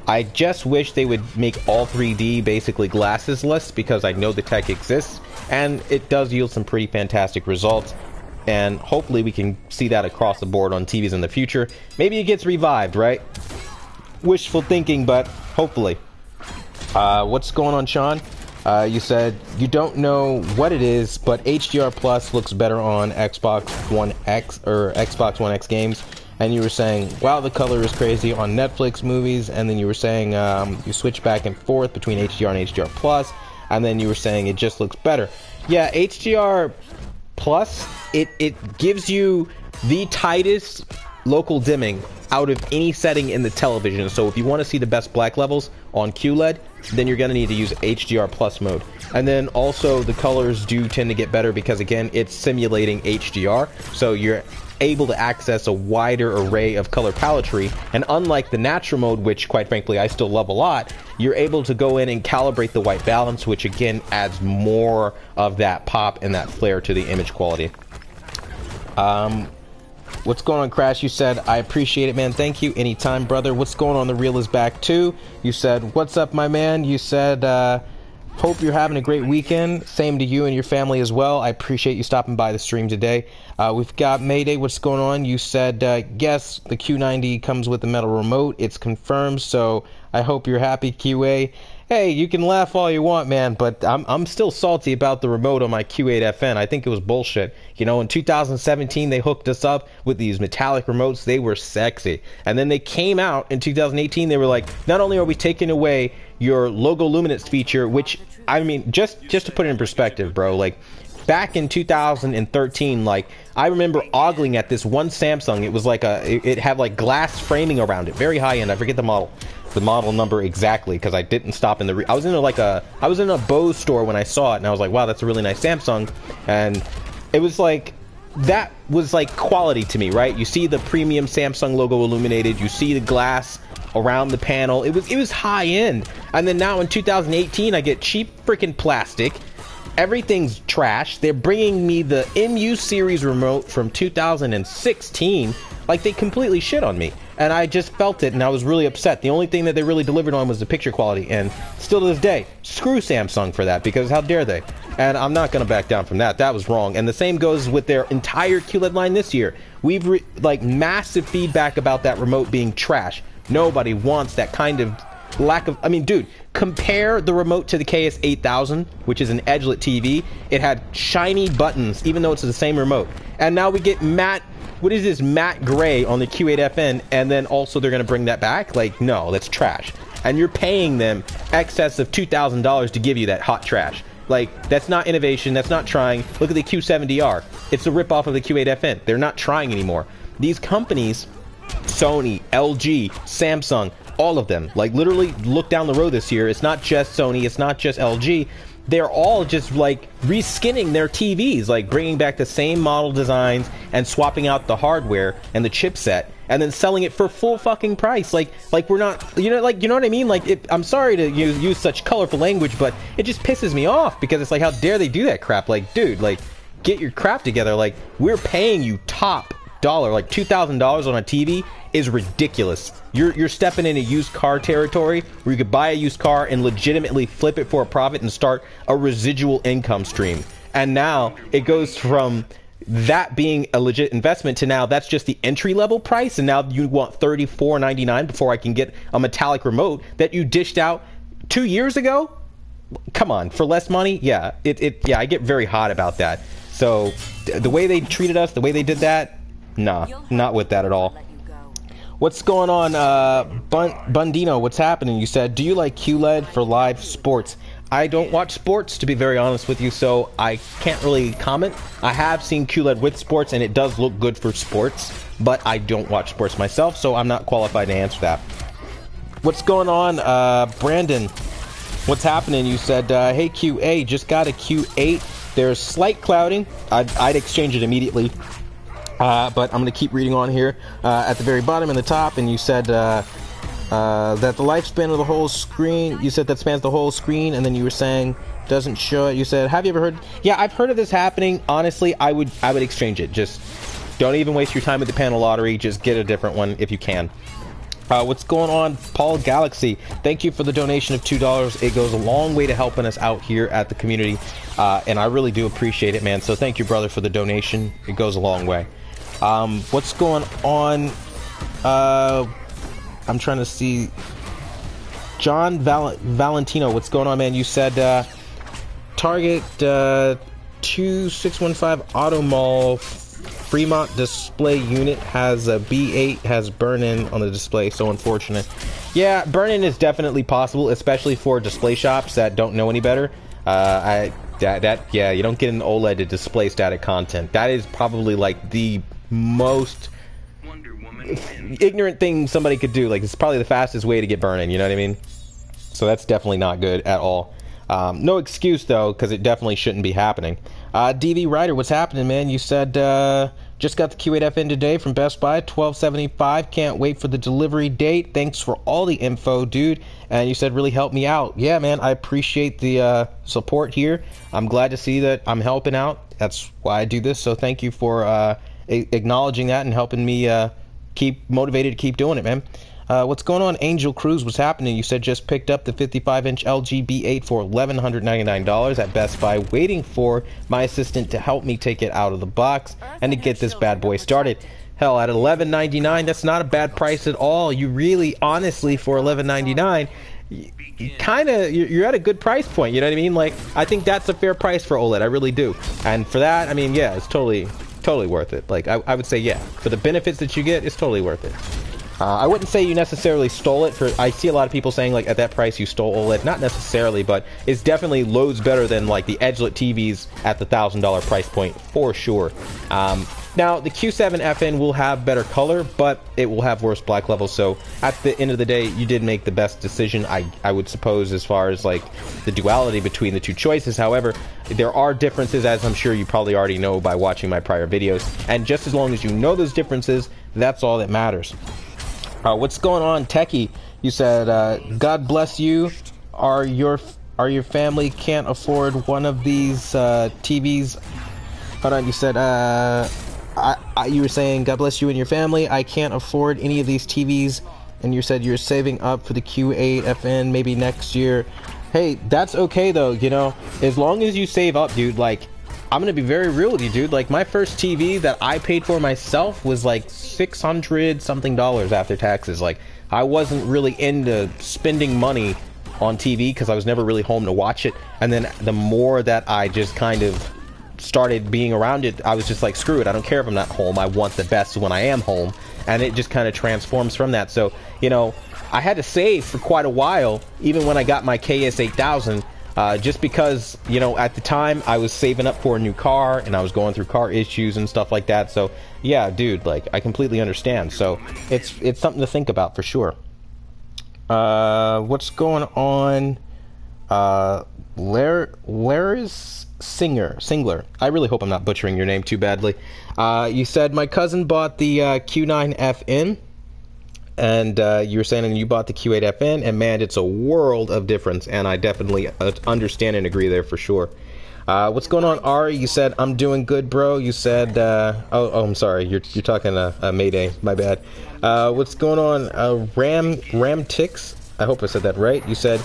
I just wish they would make all 3D basically glassesless, because I know the tech exists, and it does yield some pretty fantastic results. And hopefully we can see that across the board on TVs in the future. Maybe it gets revived, right? Wishful thinking, but hopefully. What's going on, Sean? You said you don't know what it is, but HDR Plus looks better on Xbox One X or Xbox One X games. And you were saying, wow, the color is crazy on Netflix movies. And then you were saying you switch back and forth between HDR and HDR Plus. And then you were saying it just looks better. Yeah, HDR Plus, it gives you the tightest local dimming out of any setting in the television. So if you want to see the best black levels on QLED, then you're going to need to use HDR Plus mode. And then also the colors do tend to get better because, again, it's simulating HDR. So you're able to access a wider array of color paletry, and unlike the natural mode, which quite frankly I still love a lot, you're able to go in and calibrate the white balance, which again adds more of that pop and that flair to the image quality. What's going on, Crash? You said, I appreciate it, man. Thank you. Anytime, brother. What's going on? The Reel is back too. You said, what's up, my man? You said, hope you're having a great weekend. Same to you and your family as well. I appreciate you stopping by the stream today. We've got Mayday. What's going on? You said, yes, the Q90 comes with the metal remote. It's confirmed, so I hope you're happy, QA. Hey, you can laugh all you want, man, but I'm still salty about the remote on my Q8FN. I think it was bullshit. You know, in 2017, they hooked us up with these metallic remotes. They were sexy. And then they came out in 2018. They were like, not only are we taking away your logo luminance feature, which, I mean, just to put it in perspective, bro, like, back in 2013, like, I remember ogling at this one Samsung. It was like it had like glass framing around it, very high end. I forget the model number exactly, because I didn't stop in the I was in a Bose store when I saw it, and I was like, wow, that's a really nice Samsung. And it was like, that was like quality to me, right? You see the premium Samsung logo illuminated, you see the glass around the panel. It was high end. And then now in 2018, I get cheap freaking plastic. Everything's trash. They're bringing me the MU series remote from 2016. Like, they completely shit on me. And I just felt it, and I was really upset. The only thing that they really delivered on was the picture quality. And still to this day, screw Samsung for that, because how dare they? And I'm not going to back down from that. That was wrong. And the same goes with their entire QLED line this year. We've, like, massive feedback about that remote being trash. Nobody wants that kind of lack of... I mean, dude, compare the remote to the KS8000, which is an edgelit TV. It had shiny buttons, even though it's the same remote. And now we get matte... What is this, matte gray on the Q8FN, and then also they're going to bring that back? Like, no, that's trash. And you're paying them excess of $2,000 to give you that hot trash. Like, that's not innovation, that's not trying. Look at the Q70R. It's a ripoff of the Q8FN. They're not trying anymore. These companies, Sony, LG, Samsung, all of them, like, literally look down the road this year. It's not just Sony, it's not just LG. They're all just, like, reskinning their TVs, like, bringing back the same model designs and swapping out the hardware and the chipset, and then selling it for full fucking price. Like we're not, you know what I mean? Like, I'm sorry to use such colorful language, but it just pisses me off, because it's like, how dare they do that crap? Like, dude, like, get your crap together. Like, we're paying you top like $2,000 on a TV is ridiculous. You're stepping into used car territory where you could buy a used car and legitimately flip it for a profit and start a residual income stream. And now it goes from that being a legit investment to now that's just the entry level price, and now you want $34.99 before I can get a metallic remote that you dished out 2 years ago. Come on, for less money? Yeah, I get very hot about that. So the way they treated us, the way they did that, nah, not with that at all. What's going on, Bundino? What's happening? You said, do you like QLED for live sports? I don't watch sports, to be very honest with you, so I can't really comment. I have seen QLED with sports, and it does look good for sports, but I don't watch sports myself, so I'm not qualified to answer that. What's going on, Brandon? What's happening? You said, hey, QA, just got a Q8. There's slight clouding. I'd exchange it immediately. But I'm going to keep reading on here at the very bottom and the top, and you said that the lifespan of the whole screen, you said that spans the whole screen, and then you were saying doesn't show it. You said, have you ever heard? Yeah, I've heard of this happening. Honestly, I would exchange it. Just don't even waste your time with the panel lottery. Just get a different one if you can. What's going on, Paul Galaxy? Thank you for the donation of $2. It goes a long way to helping us out here at the community, and I really do appreciate it, man. So thank you, brother, for the donation. It goes a long way. What's going on? I'm trying to see. John Valentino, what's going on, man? You said Target 2615 Auto Mall Fremont display unit has a B8 has burn-in on the display. So unfortunate. Yeah, burn-in is definitely possible, especially for display shops that don't know any better. Yeah, you don't get an OLED to display static content. That is probably like the most ignorant thing somebody could do. Like, it's probably the fastest way to get burn-in, you know what I mean? So that's definitely not good at all. No excuse though, because it definitely shouldn't be happening. DV Ryder, what's happening, man? You said just got the Q8FN today from Best Buy, $12.75. Can't wait for the delivery date. Thanks for all the info, dude. And you said really helped me out. Yeah, man, I appreciate the support here. I'm glad to see that I'm helping out. That's why I do this. So thank you for acknowledging that and helping me keep motivated to keep doing it, man. What's going on, Angel Cruz? What's happening? You said just picked up the 55-inch LG B8 for $1,199 at Best Buy, waiting for my assistant to help me take it out of the box and to get this bad boy started. Hell, at $11.99, that's not a bad price at all. You really, honestly, for $11.99, you're at a good price point. You know what I mean? Like, I think that's a fair price for OLED. I really do. And for that, I mean, yeah, it's totally worth it. Like, I would say, yeah, for the benefits that you get, it's totally worth it. I wouldn't say you necessarily stole it. I see a lot of people saying, like, at that price you stole OLED. Not necessarily, but it's definitely loads better than, like, the edgelit TVs at the $1,000 price point, for sure. Now, the Q7FN will have better color, but it will have worse black levels, so at the end of the day, you did make the best decision, I would suppose, as far as, like, the duality between the two choices. However, there are differences, as I'm sure you probably already know by watching my prior videos, and just as long as you know those differences, that's all that matters. What's going on, Techie? You said, God bless you. Are your family can't afford one of these TVs? Hold on, you said, you were saying, God bless you and your family. I can't afford any of these TVs. And you said you're saving up for the Q8FN maybe next year. Hey, that's okay though, you know, as long as you save up, dude. Like, I'm gonna be very real with you, dude. Like, my first TV that I paid for myself was like $600 something after taxes. Like, I wasn't really into spending money on TV because I was never really home to watch it. And then the more that I just kind of started being around it, I was just like, screw it, I don't care if I'm not home. I want the best when I am home. And it just kind of transforms from that. So, you know, I had to save for quite a while, even when I got my KS8000. Just because, you know, at the time I was saving up for a new car and I was going through car issues and stuff like that. So yeah, dude, like, I completely understand. So it's something to think about for sure. What's going on? Laris Singler. I really hope I'm not butchering your name too badly. You said my cousin bought the Q9FN. And you were saying you bought the Q8FN, and man, it's a world of difference, and I definitely understand and agree there for sure. What's going on, Ari? You said, I'm doing good, bro. You said, oh, I'm sorry. You're talking Mayday. My bad. What's going on, Ram Tix? I hope I said that right. You said,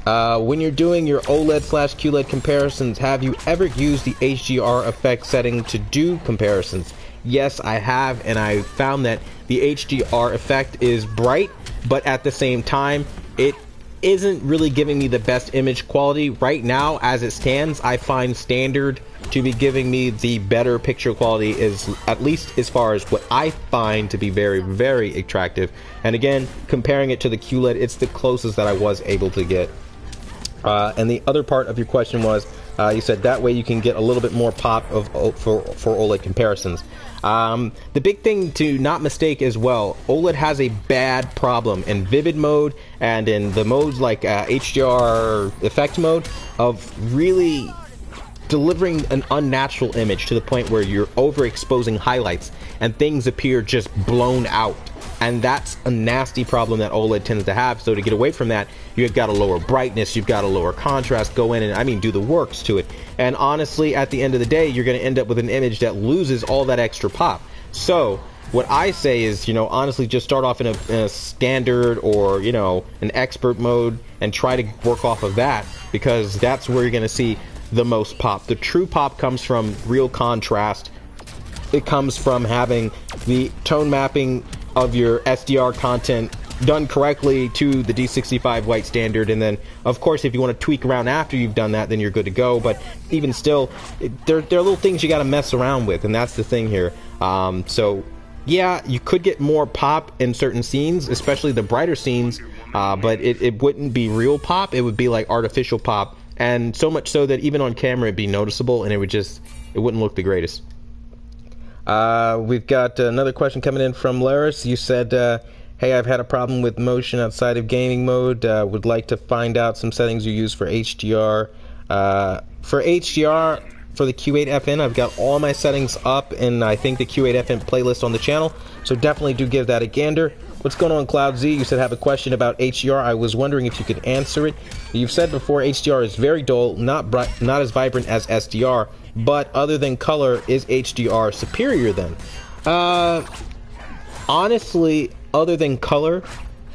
when you're doing your OLED/QLED comparisons, have you ever used the HDR effect setting to do comparisons? Yes, I have, and I found that the HDR effect is bright, but at the same time, it isn't really giving me the best image quality. Right now, as it stands, I find standard to be giving me the better picture quality, is at least as far as what I find to be very, very attractive. And again, comparing it to the QLED, it's the closest that I was able to get. And the other part of your question was, you said that way you can get a little bit more pop for OLED comparisons. The big thing to not mistake as well, OLED has a bad problem in vivid mode and in the modes like HDR effect mode of really delivering an unnatural image to the point where you're overexposing highlights and things appear just blown out. And that's a nasty problem that OLED tends to have. So to get away from that, you've got to lower brightness, you've got to lower contrast, go in and, I mean, do the works to it. And honestly, at the end of the day, you're going to end up with an image that loses all that extra pop. So what I say is, you know, honestly, just start off in a standard or, you know, an expert mode and try to work off of that, because that's where you're going to see the most pop. The true pop comes from real contrast. It comes from having the tone mapping of your SDR content done correctly to the D65 white standard, and then of course if you want to tweak around after you've done that, then you're good to go. But even still, there are little things you got to mess around with, and that's the thing here. So yeah, you could get more pop in certain scenes, especially the brighter scenes, but it wouldn't be real pop, it would be like artificial pop, and so much so that even on camera it'd be noticeable and it wouldn't look the greatest. We've got another question coming in from Laris. You said, hey, I've had a problem with motion outside of gaming mode. Would like to find out some settings you use for HDR. For HDR, for the Q8FN, I've got all my settings up in, I think, the Q8FN playlist on the channel. So definitely do give that a gander. What's going on, Cloud Z? You said have a question about HDR. I was wondering if you could answer it. You've said before HDR is very dull, not as vibrant as SDR. But other than color, is HDR superior then? Honestly, other than color,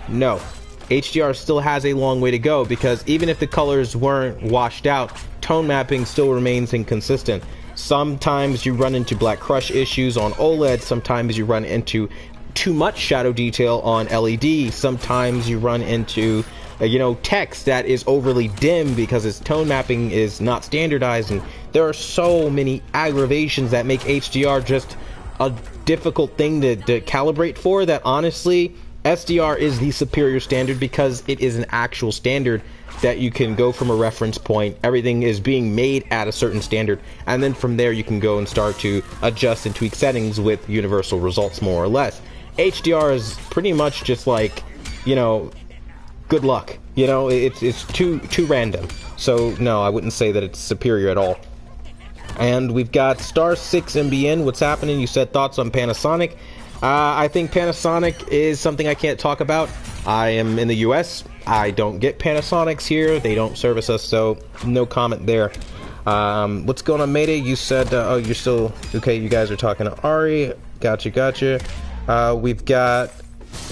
no. HDR still has a long way to go, because even if the colors weren't washed out, tone mapping still remains inconsistent. Sometimes you run into black crush issues on OLED, sometimes you run into too much shadow detail on LED, sometimes you run into text that is overly dim because its tone mapping is not standardized, and there are so many aggravations that make HDR just a difficult thing to calibrate for, that honestly SDR is the superior standard, because it is an actual standard that you can go from a reference point. Everything is being made at a certain standard, and then from there you can go and start to adjust and tweak settings with universal results, more or less. HDR is pretty much just like, good luck. It's too random. So no, I wouldn't say that it's superior at all. And we've got Star6MBN. What's happening? You said thoughts on Panasonic. I think Panasonic is something I can't talk about. I am in the US. I don't get Panasonics here. They don't service us, so no comment there. What's going on, Mayday? You said, oh, you're still okay. You guys are talking to Ari. Gotcha. We've got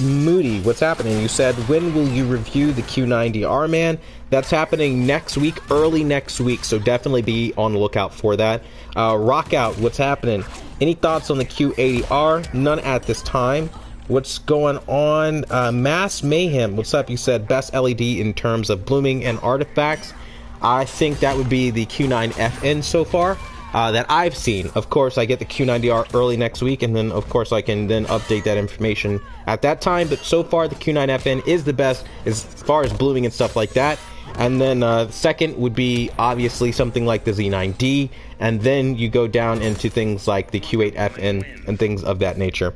Moody. What's happening? You said, when will you review the Q90R, man? That's happening next week, early next week, so definitely be on the lookout for that. Rockout, what's happening? Any thoughts on the Q80R? None at this time. What's going on? Mass Mayhem, what's up? You said best LED in terms of blooming and artifacts. I think that would be the Q9FN so far. That I've seen. Of course, I get the Q90R early next week, and then of course I can then update that information at that time. But so far, the Q9FN is the best as far as blooming and stuff like that. And then second would be obviously something like the Z9D, and then you go down into things like the Q8FN and things of that nature.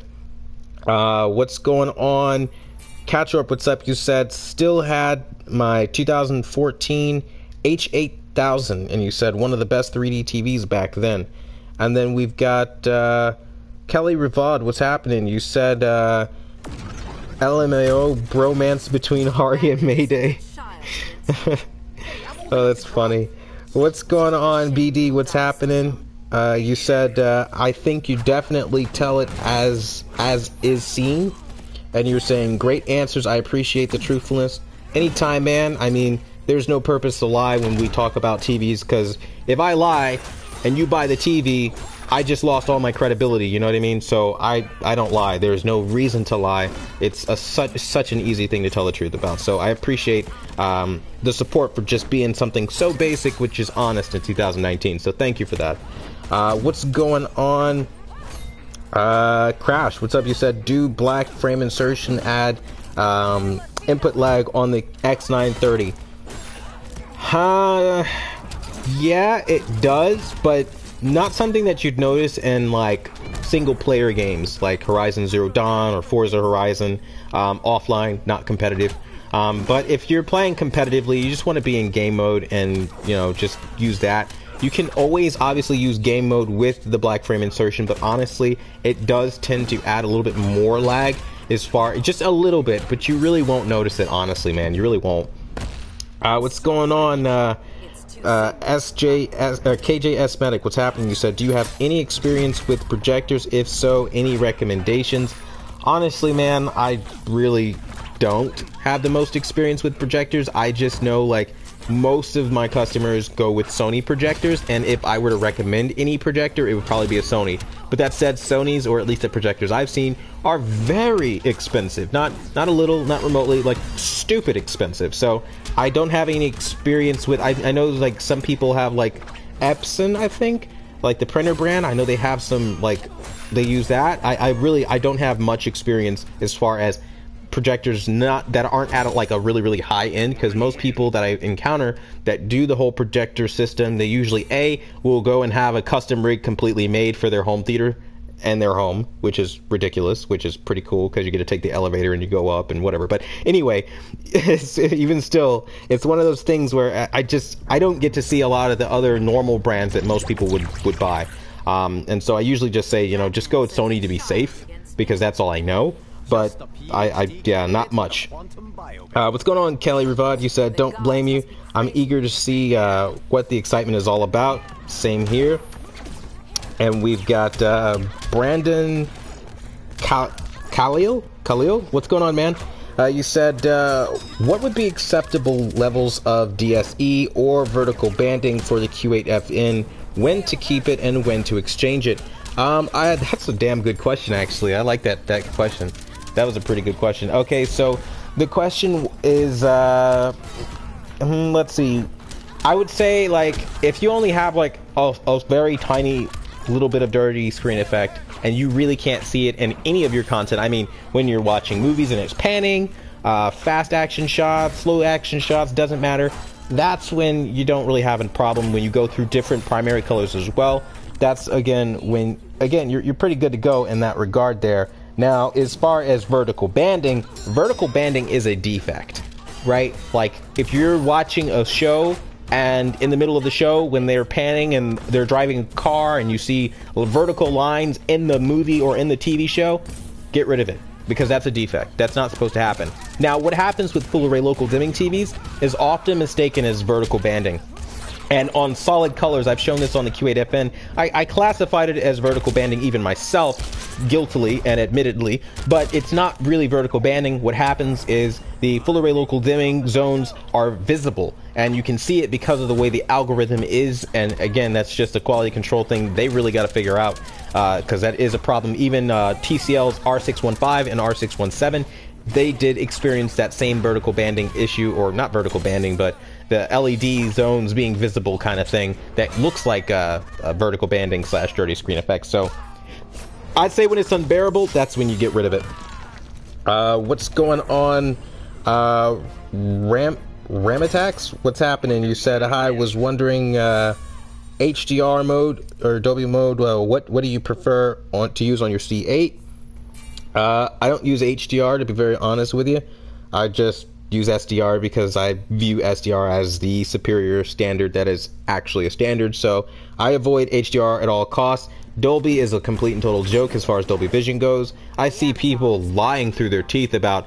What's going on? Catcher up, what's up? You said still had my 2014 H8000, and you said one of the best 3D TVs back then. And then we've got Kelly Rivard, what's happening? You said LMAO bromance between Hari and Mayday. Oh, that's funny. What's going on, BD? What's happening? You said, I think you definitely tell it as is seen. And you're saying, great answers. I appreciate the truthfulness. Anytime, man. I mean, there's no purpose to lie when we talk about TVs, because if I lie and you buy the TV, I just lost all my credibility, you know what I mean? So I don't lie. There's no reason to lie. It's such an easy thing to tell the truth about. So I appreciate the support for just being something so basic, which is honest in 2019. So thank you for that. What's going on? Crash, what's up? You said, do black frame insertion add input lag on the X930? Yeah, it does, but not something that you'd notice in like single player games like Horizon Zero Dawn or Forza Horizon, offline, not competitive. But if you're playing competitively, you just want to be in game mode and, you know, just use that. You can always obviously use game mode with the black frame insertion, but honestly, it does tend to add a little bit more lag, just a little bit, but you really won't notice it, honestly, man. You really won't. What's going on? KJS Medic, what's happening? You said, do you have any experience with projectors? If so, any recommendations? Honestly, man, I really don't have the most experience with projectors. I just know, like, most of my customers go with Sony projectors, and if I were to recommend any projector, it would probably be a Sony. But that said, Sony's, or at least the projectors I've seen, are very expensive. Not a little, not remotely, like stupid expensive. So I don't have any experience with, I know like some people have like Epson, I think, like the printer brand. I know they have some, like, they use that. I don't have much experience as far as projectors that aren't at like a really high end, because most people that I encounter that do the whole projector system, they usually will go and have a custom rig completely made for their home theater and their home, which is ridiculous, which is pretty cool because you get to take the elevator and you go up and whatever. But anyway, even still, it's one of those things where I don't get to see a lot of the other normal brands that most people would buy, and so I usually just say, you know, just go with Sony to be safe, because that's all I know. But yeah, not much. What's going on, Kelly Rivad? You said, don't blame you. I'm eager to see what the excitement is all about. Same here. And we've got Brandon Khalil. What's going on, man? You said, what would be acceptable levels of DSE or vertical banding for the Q8FN? When to keep it and when to exchange it? That's a damn good question, actually. I like that question. That was a pretty good question. Okay, so the question is, let's see. I would say, like, if you only have, like, a very tiny little bit of dirty screen effect, and you really can't see it in any of your content, I mean, when you're watching movies and it's panning, fast action shots, slow action shots, doesn't matter, that's when you don't really have a problem. When you go through different primary colors as well, that's, again, when, you're pretty good to go in that regard there. Now, as far as vertical banding is a defect, right? Like, if you're watching a show and in the middle of the show, when they're panning and they're driving a car and you see vertical lines in the movie or in the TV show, get rid of it, because that's a defect. That's not supposed to happen. Now, what happens with full array local dimming TVs is often mistaken as vertical banding. And on solid colors, I've shown this on the Q8FN, I classified it as vertical banding even myself, guiltily and admittedly, but it's not really vertical banding. What happens is the full array local dimming zones are visible, and you can see it because of the way the algorithm is, and again, that's just a quality control thing they really got to figure out, because that is a problem. Even TCL's R615 and R617, they did experience that same vertical banding issue, or not vertical banding, but the LED zones being visible kind of thing that looks like a vertical banding / dirty screen effect. So I'd say when it's unbearable, that's when you get rid of it. What's going on? Ramatax, what's happening? You said, hi, was wondering HDR mode or Dolby mode, what do you prefer to use on your C8? I don't use HDR, to be very honest with you. I just use SDR because I view SDR as the superior standard that is actually a standard, so I avoid HDR at all costs. Dolby is a complete and total joke as far as Dolby Vision goes. I see people lying through their teeth about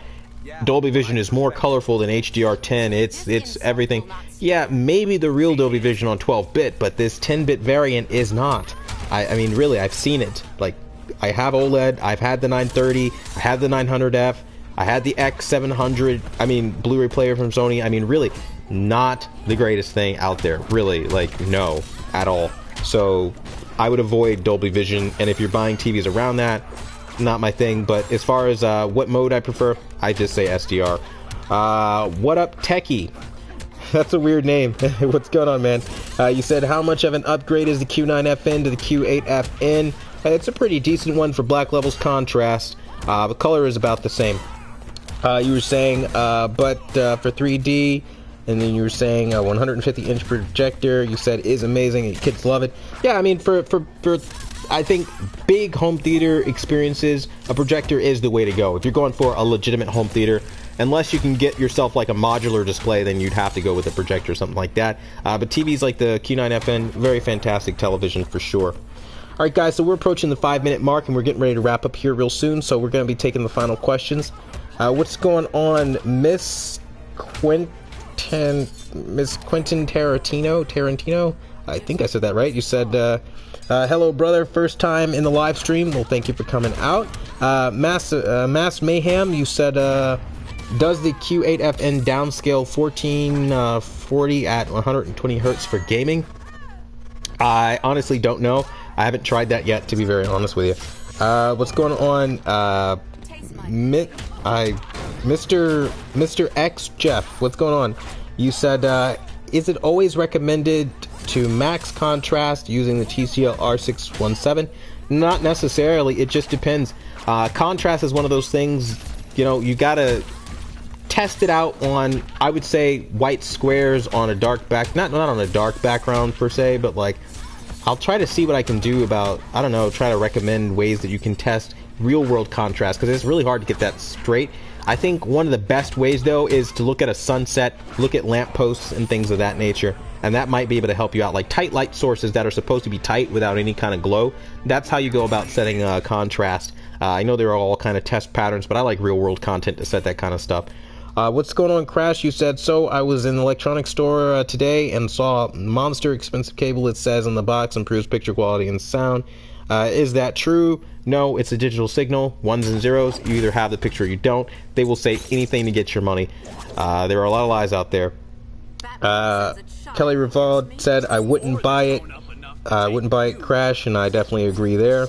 Dolby Vision is more colorful than HDR10. It's everything. Yeah, maybe the real Dolby Vision on 12-bit, but this 10-bit variant is not. I mean, really, I've seen it. Like, I have OLED, I've had the 930, I have the 900F, I had the X700, I mean, Blu-ray player from Sony. I mean, really, not the greatest thing out there. Really, like, no, at all. So, I would avoid Dolby Vision, and if you're buying TVs around that, not my thing. But as far as what mode I prefer, I just say SDR. What up, Techie? That's a weird name. What's going on, man? You said, how much of an upgrade is the Q9FN to the Q8FN? It's a pretty decent one for black levels contrast. The color is about the same. You were saying, but for 3D, and then you were saying 150-inch projector, you said is amazing, and kids love it. Yeah, I mean, for I think big home theater experiences, a projector is the way to go. If you're going for a legitimate home theater, unless you can get yourself like a modular display, then you'd have to go with a projector or something like that. But TVs like the Q9FN, very fantastic television for sure. Alright guys, so we're approaching the 5-minute mark and we're getting ready to wrap up here real soon, so we're going to be taking the final questions. What's going on, Miss Quentin Tarantino? I think I said that right. You said, hello brother, first time in the live stream. Well, thank you for coming out. Mass Mayhem, you said, does the Q8FN downscale 1440 at 120 Hertz for gaming? I honestly don't know. I haven't tried that yet, to be very honest with you. What's going on, Mr. X Jeff? What's going on? You said, is it always recommended to max contrast using the TCL R617? Not necessarily. It just depends. Contrast is one of those things, you know, you gotta test it out on, I would say, white squares on a dark not on a dark background per se, but like, I'll try to see what I can do about, I don't know, try to recommend ways that you can test real world contrast, because it's really hard to get that straight. I think one of the best ways though is to look at a sunset, look at lampposts and things of that nature, and that might be able to help you out. Like tight light sources that are supposed to be tight without any kind of glow, that's how you go about setting contrast. I know there are all kind of test patterns, but I like real world content to set that kind of stuff. What's going on, Crash? You said, so I was in the electronics store today and saw monster expensive cable. It says on the box improves picture quality and sound. Is that true? No, it's a digital signal, ones and zeros. You either have the picture or you don't. They will say anything to get your money. There are a lot of lies out there. Kelly Rivald said, I wouldn't buy it. I wouldn't buy it, Crash, and I definitely agree there.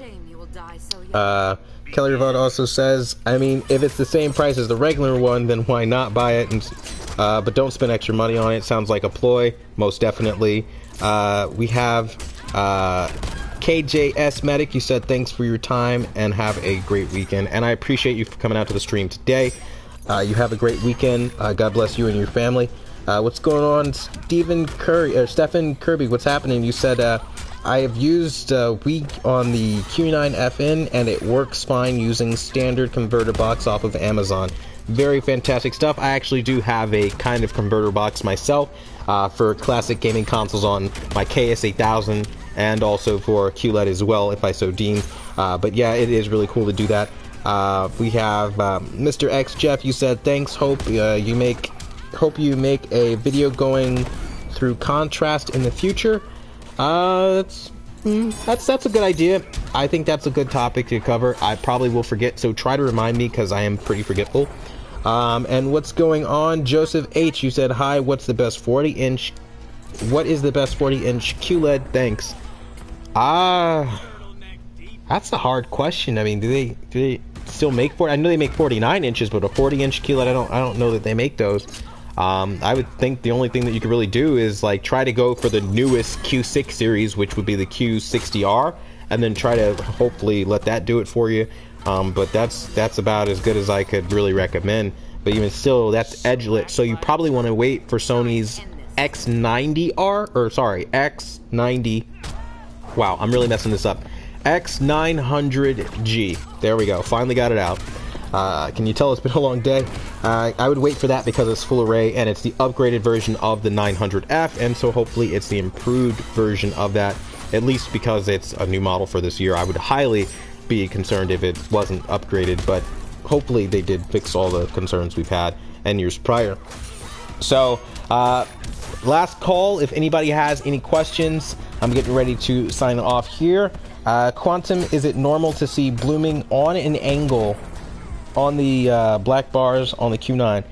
Kelly Rivard also says, I mean, if it's the same price as the regular one, then why not buy it? And, but don't spend extra money on it. Sounds like a ploy, most definitely. We have KJS Medic. You said thanks for your time and have a great weekend. And I appreciate you for coming out to the stream today. You have a great weekend. God bless you and your family. What's going on, Stephen Kirby? What's happening? You said, I have used Weak on the Q9FN and it works fine using standard converter box off of Amazon. Very fantastic stuff. I actually do have a kind of converter box myself for classic gaming consoles on my KS8000 and also for QLED as well, if I so deem. But yeah, it is really cool to do that. We have Mr. X Jeff. You said thanks. Hope you make a video going through contrast in the future. That's a good idea. I think that's a good topic to cover. I probably will forget, so try to remind me because I am pretty forgetful. And what's going on, Joseph H? You said hi. What's the best 40-inch? What is the best 40-inch QLED? Thanks. That's a hard question. I mean, do they still make 40? I know they make 49 inches, but a 40-inch QLED, I don't know that they make those. I would think the only thing that you could really do is like try to go for the newest Q6 series, which would be the Q60R, and then try to hopefully let that do it for you. But that's about as good as I could really recommend. But even still, that's edgelit, so you probably want to wait for Sony's X90R, or sorry, X90. Wow, I'm really messing this up. X900G. There we go. Finally got it out. Can you tell it's been a long day? I would wait for that because it's full array and it's the upgraded version of the 900F, and so hopefully it's the improved version of that, at least because it's a new model for this year. I would highly be concerned if it wasn't upgraded, but hopefully they did fix all the concerns we've had and years prior. So, last call. If anybody has any questions, I'm getting ready to sign off here. Quantum, is it normal to see blooming on an angle on the black bars on the Q9?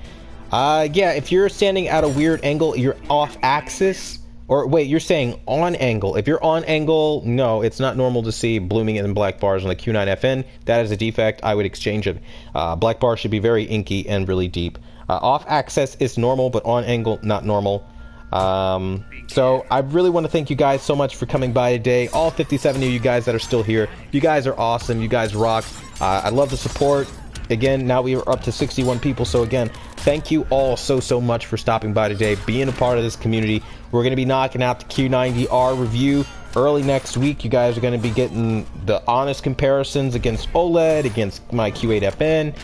Yeah, if you're standing at a weird angle, you're off axis. Or wait, you're saying on angle. If you're on angle, no, it's not normal to see blooming in black bars on the Q9FN. That is a defect. I would exchange it. Black bar should be very inky and really deep. Off axis is normal, but on angle, not normal. So I really want to thank you guys so much for coming by today. All 57 of you guys that are still here. You guys are awesome. You guys rock. I love the support. Again, now we are up to 61 people. So again, thank you all so much for stopping by today, being a part of this community. We're going to be knocking out the Q90R review early next week. You guys are going to be getting the honest comparisons against Oled, against my Q8FN,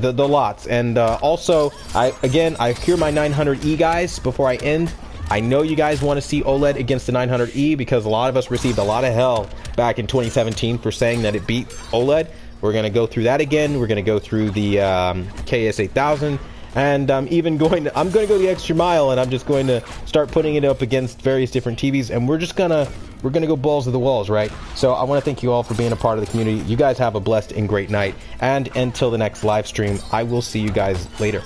the lots. And also, I hear my 900E guys before I end. I know you guys want to see Oled against the 900E because a lot of us received a lot of hell back in 2017 for saying that it beat Oled. We're going to go through that again. We're going to go through the KS8000. And I'm going to go the extra mile, and I'm just going to start putting it up against various different TVs, and we're going to go balls to the walls, right? So I want to thank you all for being a part of the community. You guys have a blessed and great night. And until the next live stream, I will see you guys later.